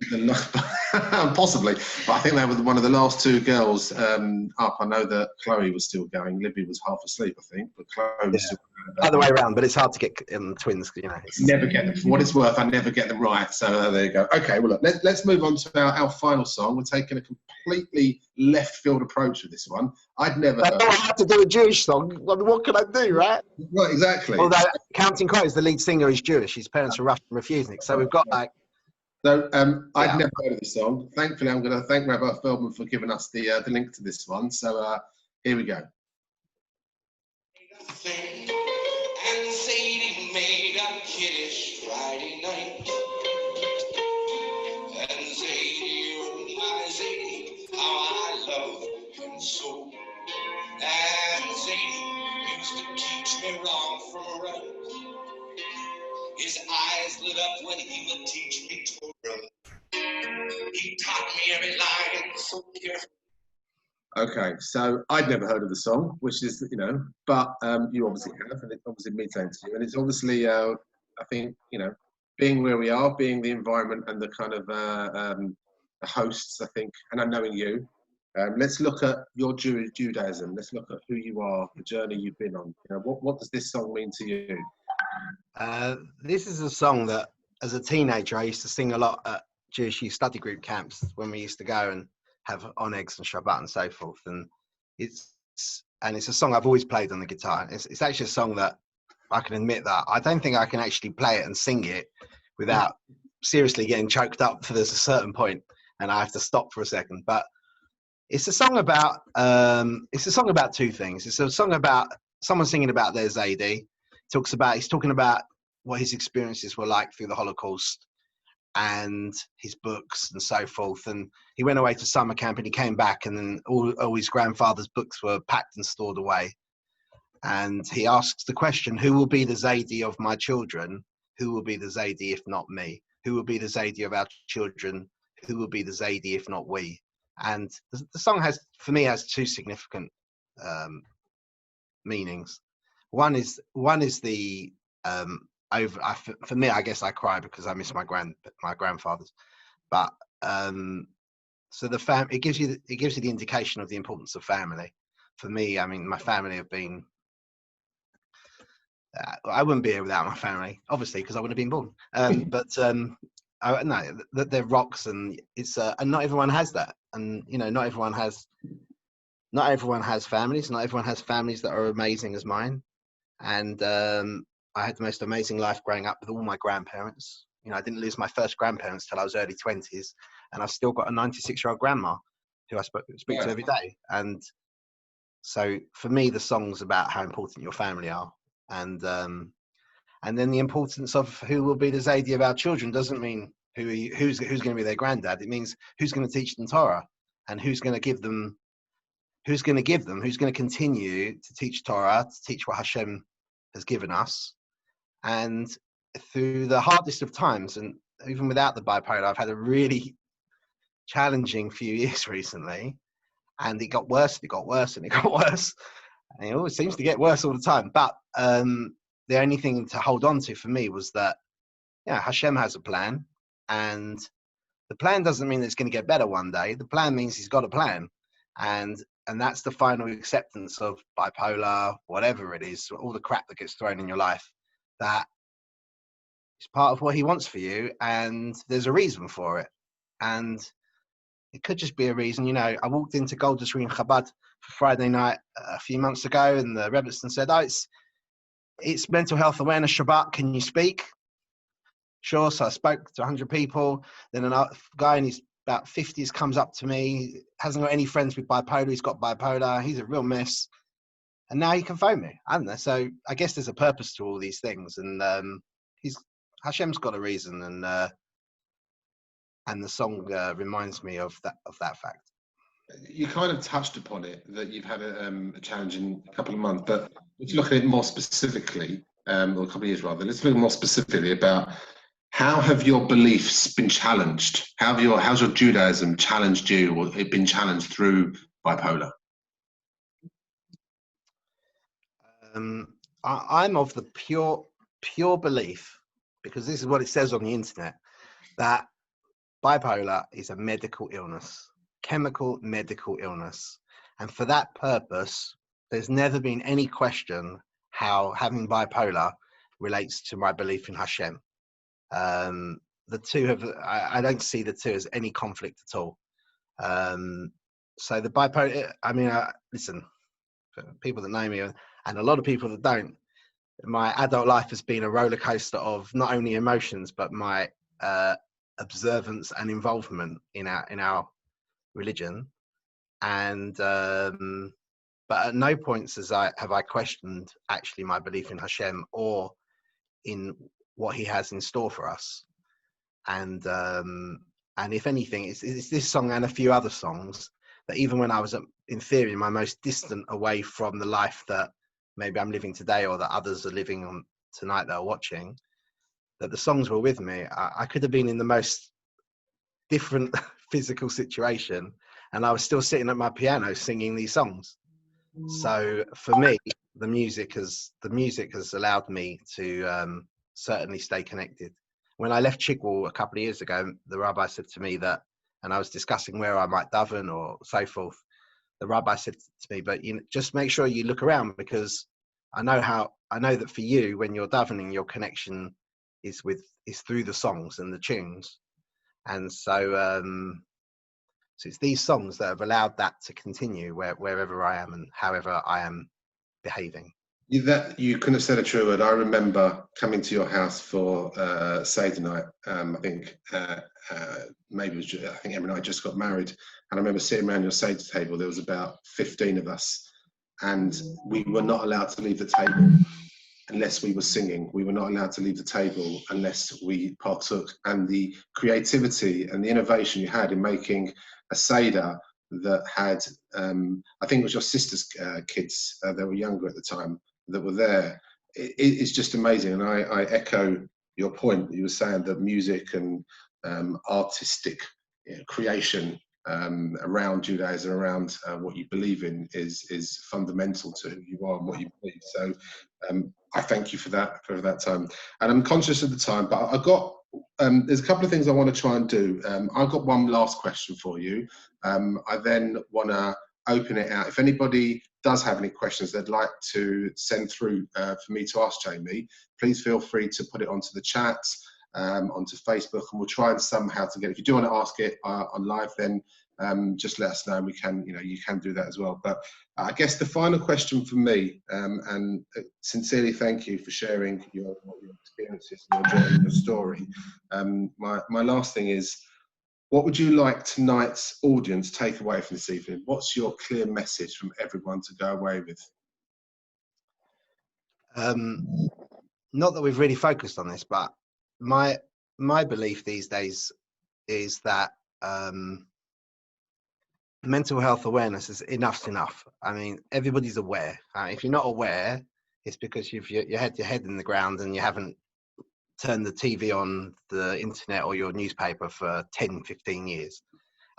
possibly, but I think they were one of the last two girls up. I know that Chloe was still going. Libby was half asleep, I think, but Chloe was still going. Other way around, but it's hard to get twins, Never get them. For what it's worth, I never get them right. So there you go. Okay, well, look, let's move on to our final song. We're taking a completely left field approach with this one. I'd never heard. I have to do a Jewish song. What can I do, right? Right, exactly. Although Counting Crows, the lead singer is Jewish. His parents are Russian refuseniks. So we've got like. So I'd never heard of this song. Thankfully, I'm going to thank Rabbi Feldman for giving us the link to this one. So here we go. And Sadie made a kiddish Friday night. And Sadie, oh my Sadie, how I love him so. And Sadie used to teach me wrong from right. His eyes lit up when he would teach me to run. He taught me every line so carefully. Okay, so I'd never heard of the song, which is, but you obviously have, and it obviously means something to you. And it's obviously, I think, being where we are, being the environment and the kind of the hosts, I think, and I'm knowing you. Let's look at your Judaism. Let's look at who you are, the journey you've been on. What does this song mean to you? This is a song that, as a teenager, I used to sing a lot at Jewish youth study group camps when we used to go and have onegs and Shabbat and so forth. And it's a song I've always played on the guitar. It's actually a song that I can admit that I don't think I can actually play it and sing it without seriously getting choked up. For there's a certain point, and I have to stop for a second. But it's a song about two things. It's a song about someone singing about their Zaidi. He's talking about what his experiences were like through the Holocaust and his books and so forth. And he went away to summer camp and he came back, and then all his grandfather's books were packed and stored away. And he asks the question, who will be the Zaidi of my children? Who will be the Zaidi if not me? Who will be the Zaidi of our children? Who will be the Zaidi if not we? And the song has two significant meanings. One is the for me, I guess I cry because I miss my grandfathers. But so it gives you the indication of the importance of family. For me, I mean, my family have been. I wouldn't be here without my family, obviously, because I wouldn't have been born. No, they're rocks, and it's and not everyone has that, and not everyone has families. Not everyone has families that are amazing as mine, and I had the most amazing life growing up with all my grandparents. I didn't lose my first grandparents till I was early 20s, and I've still got a 96-year-old grandma who I speak to every day. And so for me, the song's about how important your family are, and then the importance of who will be the Zaidi of our children doesn't mean who's going to be their granddad. It means who's going to teach them Torah, and who's going to continue to teach Torah, to teach what Hashem has given us. And through the hardest of times, and even without the bipolar, I've had a really challenging few years recently, and it got worse, and it got worse, and it got worse. And it always seems to get worse all the time. But the only thing to hold on to for me was that, Hashem has a plan, and the plan doesn't mean it's going to get better one day. The plan means he's got a plan, and that's the final acceptance of bipolar, whatever it is, all the crap that gets thrown in your life, that it's part of what he wants for you, and there's a reason for it. And it could just be a reason. I walked into Golders Green Chabad for Friday night a few months ago, and the Rebbetzin said, it's mental health awareness Shabbat, can you speak? Sure. So I spoke to 100 people. Then a guy in his about 50s comes up to me, hasn't got any friends with bipolar. He's got bipolar. He's a real mess. And now he can phone me. I don't know. So I guess there's a purpose to all these things. And Hashem's got a reason. And the song reminds me of that fact. You kind of touched upon it, that you've had a challenging couple of months, but let's look at it more specifically, or a couple of years rather. Let's look more specifically about how have your beliefs been challenged? How's your Judaism challenged you, or it been challenged through bipolar? I'm of the pure belief, because this is what it says on the internet, that bipolar is a medical illness. Chemical medical illness, and for that purpose there's never been any question how having bipolar relates to my belief in Hashem. The two I don't see the two as any conflict at all. So the bipolar, listen, for people that know me and a lot of people that don't, my adult life has been a roller coaster of not only emotions but my observance and involvement in our religion, and but at no points have I questioned actually my belief in Hashem or in what he has in store for us. And if anything, it's this song and a few other songs that even when I was in theory my most distant away from the life that maybe I'm living today or that others are living on tonight that are watching, that the songs were with me. I could have been in the most different physical situation, and I was still sitting at my piano singing these songs. So for me, the music has allowed me to certainly stay connected. When I left Chigwell a couple of years ago, the rabbi said to me that, and I was discussing where I might daven or so forth. The rabbi said to me, but just make sure you look around, because I know that for you, when you're davening, your connection is through the songs and the tunes, and so it's these songs that have allowed that to continue wherever I am and however I am behaving. You couldn't have said a true word. I remember coming to your house for Seder night. I think maybe it was, I think Emma and I just got married, and I remember sitting around your Seder table. There was about 15 of us, and we were not allowed to leave the table unless we were singing. We were not allowed to leave the table unless we partook. And the creativity and the innovation you had in making a Seder that had, I think it was your sister's kids, they were younger at the time, that were there. It's just amazing. And I echo your point. You were saying that music and artistic creation around Judaism, around what you believe in, is fundamental to who you are and what you believe. So I thank you for that time. And I'm conscious of the time, but I got there's a couple of things I want to try and do. I've got one last question for you. I then want to open it out. If anybody does have any questions they'd like to send through for me to ask Jamie, please feel free to put it onto the chat, onto Facebook, and we'll try and somehow to get. If you do want to ask it on live, then just let us know. And we can, you can do that as well. But I guess the final question for me, and sincerely thank you for sharing your experiences and your journey, your story. My last thing is, what would you like tonight's audience take away from this evening? What's your clear message from everyone to go away with? Not that we've really focused on this, but my belief these days is that mental health awareness is enough's enough. I mean, everybody's aware. If you're not aware, it's because you had your head in the ground and you haven't turned the TV on, the internet or your newspaper for 10, 15 years.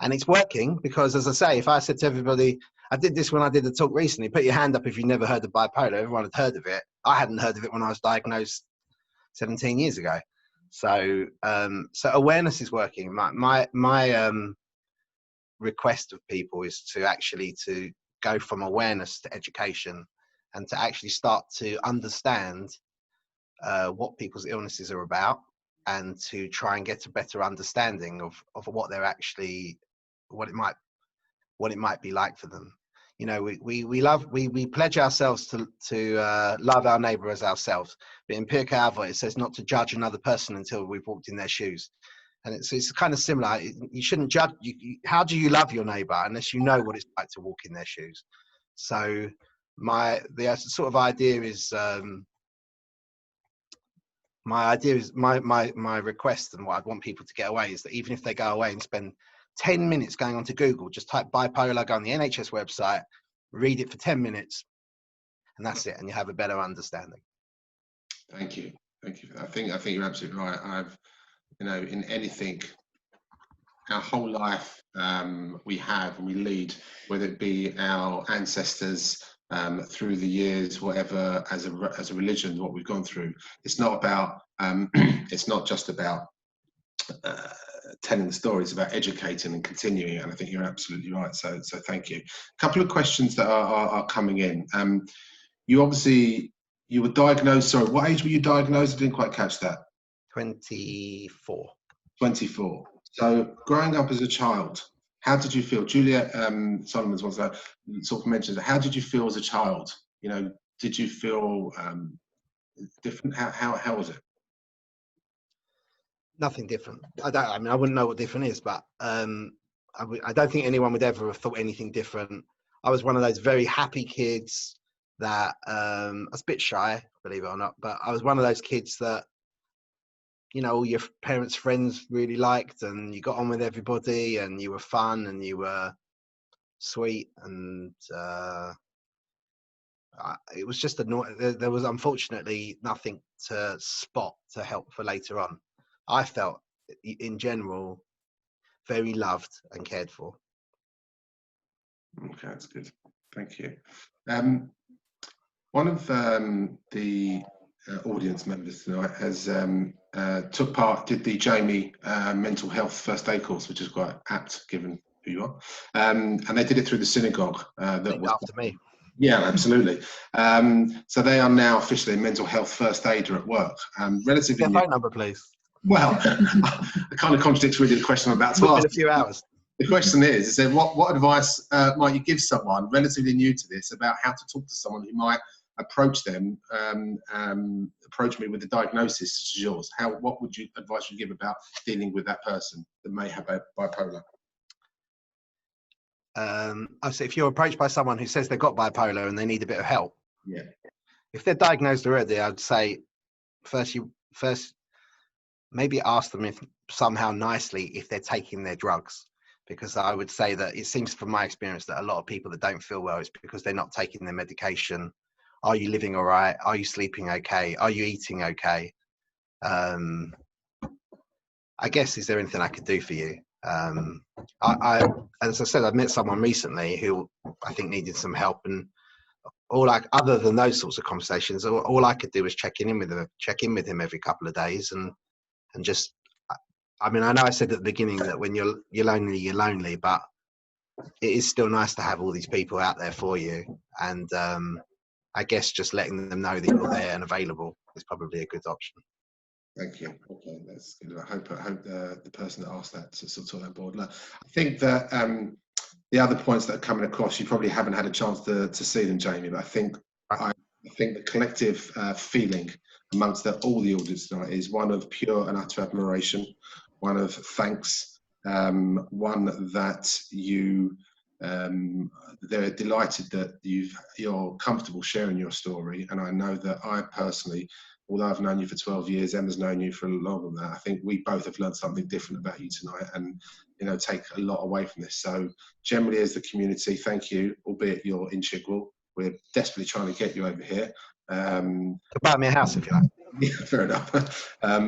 And it's working because, as I say, if I said to everybody, I did this when I did the talk recently, put your hand up if you never heard of bipolar, everyone had heard of it. I hadn't heard of it when I was diagnosed 17 years ago. So awareness is working. My request of people is to go from awareness to education, and to actually start to understand what people's illnesses are about, and to try and get a better understanding of what they're actually, what it might be like for them. We pledge ourselves to love our neighbor as ourselves, but in Pirkei Avot it says not to judge another person until we've walked in their shoes. And it's kind of similar. You shouldn't judge. How do you love your neighbor unless you know what it's like to walk in their shoes? So the sort of idea is, my request, and what I'd want people to get away, is that even if they go away and spend 10 minutes going onto Google, just type bipolar, go on the NHS website, read it for 10 minutes, and that's it, and you have a better understanding. Thank you. I think you're absolutely right. In anything, our whole life, we have and we lead, whether it be our ancestors through the years, whatever, as a religion, what we've gone through. It's not about. It's not just about telling the story. It's about educating and continuing. And I think you're absolutely right. So thank you. A couple of questions that are coming in. You were diagnosed. Sorry, what age were you diagnosed? I didn't quite catch that. 24. 24. So growing up as a child, how did you feel? Juliet Solomons once sort of mentioned, how did you feel as a child? Did you feel different? How was it? Nothing different. I wouldn't know what different is, but I don't think anyone would ever have thought anything different. I was one of those very happy kids that I was a bit shy, believe it or not, but I was one of those kids that all your parents' friends really liked, and you got on with everybody, and you were fun, and you were sweet, and it was just there was unfortunately nothing to spot to help for later on. I felt, in general, very loved and cared for. Okay, that's good. Thank you. One of the audience members tonight has did the Jamie mental health first aid course, which is quite apt given who you are. And they did it through the synagogue. After me. Yeah, absolutely. So they are now officially a mental health first aider at work. Relatively Their new. phone number, please. Well, it kind of contradicts really the question I'm about to Within ask. a few hours. The question is what advice might you give someone relatively new to this about how to talk to someone who might approach them, approach me with a diagnosis such as yours? What advice would you give about dealing with that person that may have bipolar? So if you're approached by someone who says they've got bipolar and they need a bit of help, yeah, if they're diagnosed already, I'd say first maybe ask them if somehow nicely if they're taking their drugs, because I would say that it seems from my experience that a lot of people that don't feel well is because they're not taking their medication. Are you living all right? Are you sleeping okay? Are you eating okay? I guess, is there anything I could do for you? As I said, I met someone recently who I think needed some help, and other than those sorts of conversations, all I could do was check in with him every couple of days, and just, I mean, I know I said at the beginning that when you're lonely, but it is still nice to have all these people out there for you, and I guess just letting them know that you're there and available is probably a good option. Thank you. Okay, that's good. I hope the person that asked that to sort of on board. Look, I think that the other points that are coming across, you probably haven't had a chance to see them, Jamie, but I think the collective feeling amongst all the audience tonight is one of pure and utter admiration, one of thanks, one that they're delighted that you're comfortable sharing your story. And I know that I personally, although I've known you for 12 years, Emma's known you for longer than that, I think we both have learned something different about you tonight, and take a lot away from this. So generally, as the community, thank you, albeit you're in Chigwell. We're desperately trying to get you over here. Buy me a house if you like. Yeah, fair enough.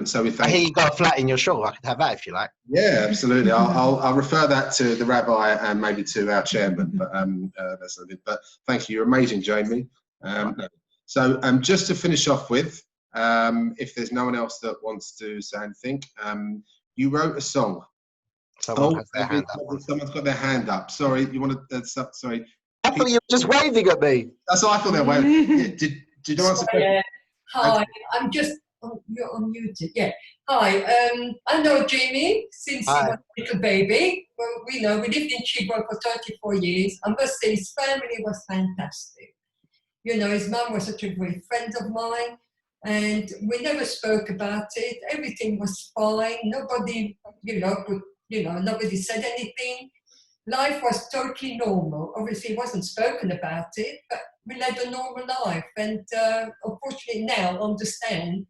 So we thank. I hear you got a flat in your shore. I could have that if you like. Yeah, absolutely. I'll refer that to the rabbi and maybe to our chairman. But that's not it. But thank you. You're amazing, Jamie. So just to finish off with, if there's no one else that wants to say anything, you wrote a song. Someone's got their hand up. Sorry, you want to? Sorry. I thought you were just waving at me. That's what I thought they were waving. Yeah, did you answer the question? Hi, I'm just. You're unmuted. Yeah. Hi. I know Jamie since he was a little baby. Well, we lived in Chigwell for 34 years. I must say his family was fantastic. His mum was such a great friend of mine, and we never spoke about it. Everything was fine. Nobody, nobody said anything. Life was totally normal. Obviously, it wasn't spoken about it, but we led a normal life. And unfortunately now I understand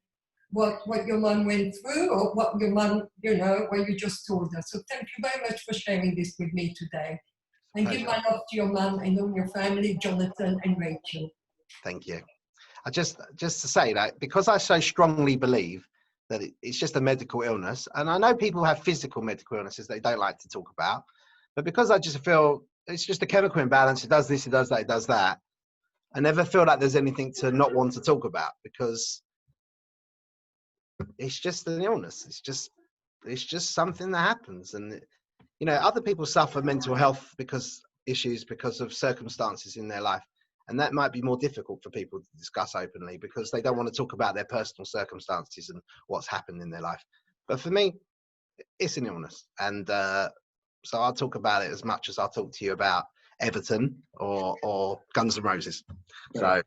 what your mum went through, or what your mum, what you just told us. So thank you very much for sharing this with me today. And give my love to your mum and all your family, Jonathan and Rachel. Thank you. I just to say that, because I so strongly believe that it's just a medical illness, and I know people have physical medical illnesses they don't like to talk about, but because I just feel it's just a chemical imbalance, it does this, it does that, it does that, I never feel like there's anything to not want to talk about, because it's just an illness. It's just something that happens. And other people suffer mental health issues because of circumstances in their life, and that might be more difficult for people to discuss openly because they don't want to talk about their personal circumstances and what's happened in their life. But for me, it's an illness, and so I'll talk about it as much as I'll talk to you about Everton or Guns N' Roses. Fair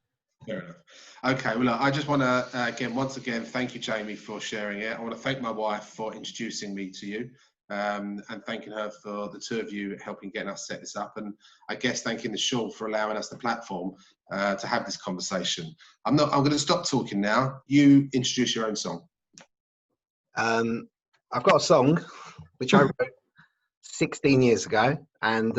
enough. Okay, well, look, I just want to, once again, thank you, Jamie, for sharing it. I want to thank my wife for introducing me to you, and thanking her for the two of you helping getting us set this up, and I guess thanking the Shawl for allowing us the platform to have this conversation. I'm going to stop talking now. You introduce your own song. I've got a song which I wrote 16 years ago, and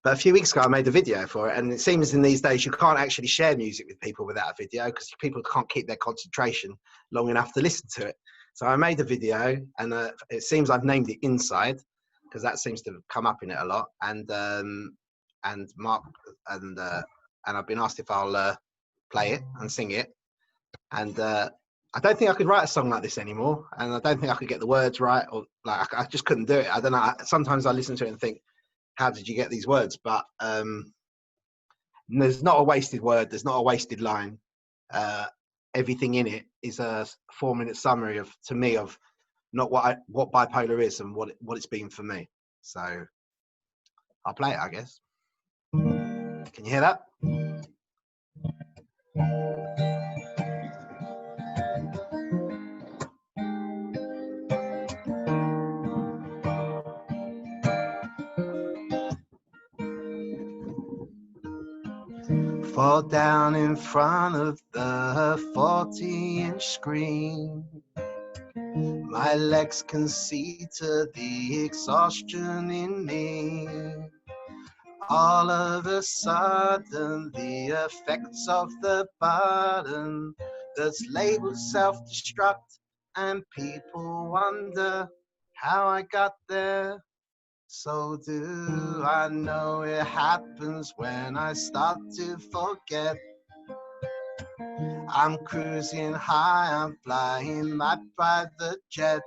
but a few weeks ago I made a video for it, and it seems in these days you can't actually share music with people without a video because people can't keep their concentration long enough to listen to it. So I made a video, and it seems I've named it Inside because that seems to come up in it a lot, and and Mark and I've been asked if I'll play it and sing it. And I don't think I could write a song like this anymore, and I don't think I could get the words right, or like I just couldn't do it. I don't know. Sometimes I listen to it and think, how did you get these words? But there's not a wasted word. There's not a wasted line. Everything in it is a 4-minute summary to me of not what bipolar is and what it's been for me. So I'll play it, I guess. Can you hear that? Fall down in front of the 40-inch screen. My legs can see to the exhaustion in me. All of a sudden, the effects of the button that's labeled self-destruct, and people wonder how I got there. So do I know it happens when I start to forget. I'm cruising high, I'm flying my private jet.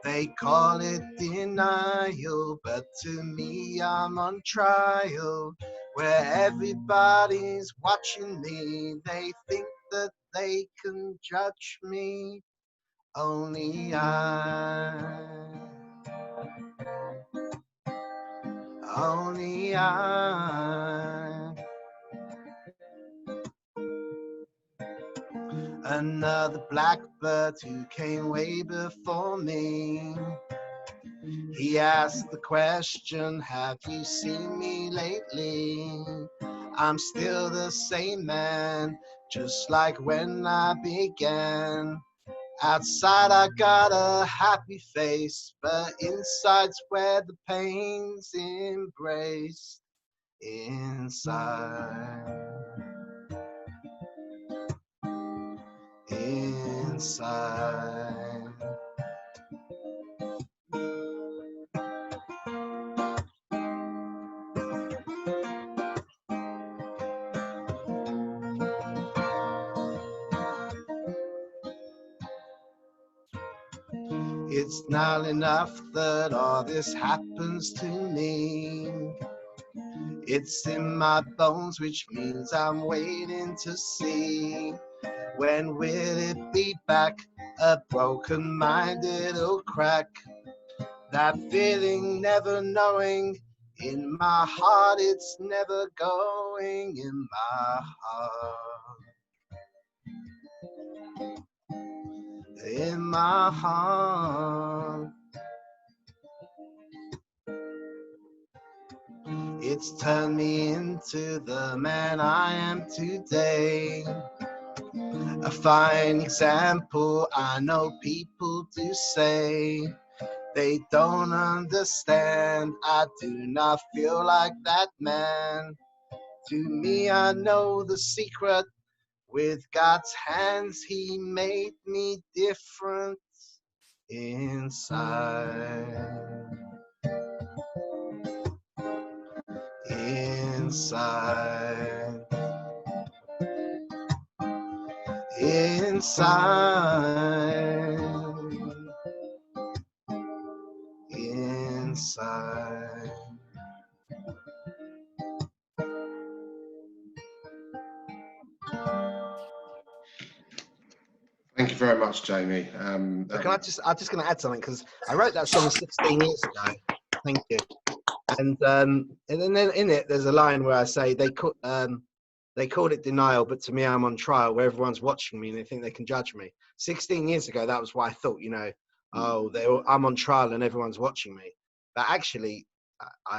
They call it denial, but to me I'm on trial, where everybody's watching me. They think that they can judge me. Only I. Another blackbird who came way before me. He asked the question, have you seen me lately? I'm still the same man, just like when I began. Outside I got a happy face, but inside's where the pain's embraced. Inside. It's not enough that all this happens to me. It's in my bones, which means I'm waiting to see. When will it be back? A broken mind, it'll crack. That feeling, never knowing. In my heart, it's never going. In my heart. In my heart. It's turned me into the man I am today. A fine example, I know people do say. They don't understand, I do not feel like that man. To me, I know the secret. With God's hands, He made me different inside. Inside. Inside. Inside. Thank you very much, Jamie. I'm just going to add something, because I wrote that song 16 years ago. Thank you. And then in it, there's a line where I say they call it denial, but to me, I'm on trial, where everyone's watching me and they think they can judge me. 16 years ago, that was what I thought. I'm on trial and everyone's watching me. But actually,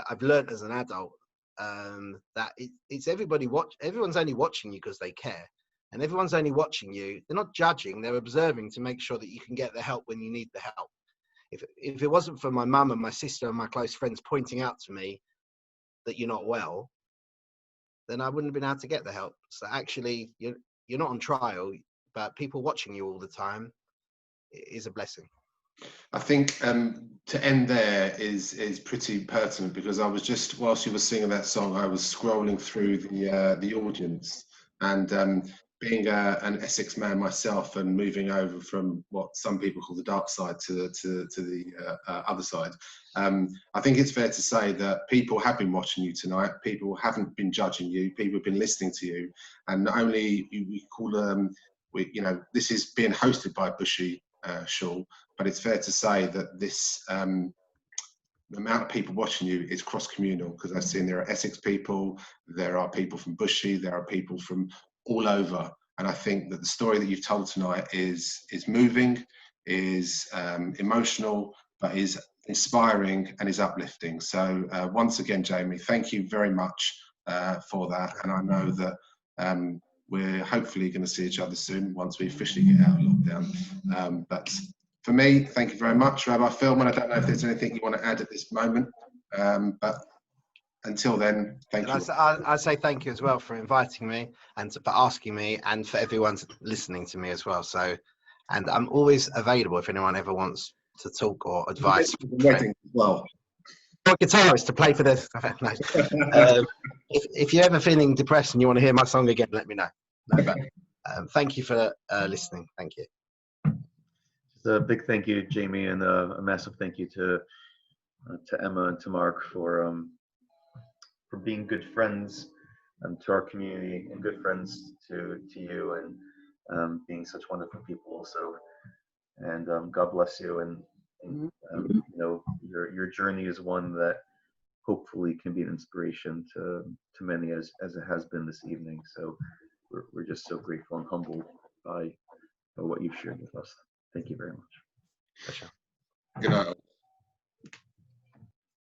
I've learned as an adult that it's everybody everyone's only watching you because they care. And everyone's only watching you. They're not judging, they're observing to make sure that you can get the help when you need the help. If it wasn't for my mum and my sister and my close friends pointing out to me that you're not well, then I wouldn't have been able to get the help. So actually, you're not on trial, but people watching you all the time is a blessing. I think to end there is pretty pertinent, because I was just, whilst you were singing that song, I was scrolling through the audience, and being an Essex man myself and moving over from what some people call the dark side to the other side, I think it's fair to say that people have been watching you tonight. People haven't been judging you. People have been listening to you, and not only we call you know, this is being hosted by Bushy Shaw, but it's fair to say that this the amount of people watching you is cross-communal, because I've seen there are Essex people, there are people from Bushy, there are people from all over, and I think that the story that you've told tonight is moving, is emotional, but is inspiring and is uplifting. So once again, Jamie, thank you very much for that, and I know that we're hopefully going to see each other soon once we officially get out of lockdown. But for me, thank you very much, Rabbi Philman. I don't know if there's anything you want to add at this moment, but until then, thank you. I say thank you as well for inviting me and for asking me, and for everyone listening to me as well. So, and I'm always available if anyone ever wants to talk or advice. Wedding as well. Guitarist to play for this. If you're ever feeling depressed and you want to hear my song again, let me know. No, but, thank you for listening. Thank you. Just a big thank you, Jamie, and a massive thank you to Emma and to Mark for being good friends to our community, and good friends to you, and being such wonderful people also. And God bless you, and you know, your journey is one that hopefully can be an inspiration to many, as it has been this evening. So we're just so grateful and humbled by what you've shared with us. Thank you very much. For sure. Good night.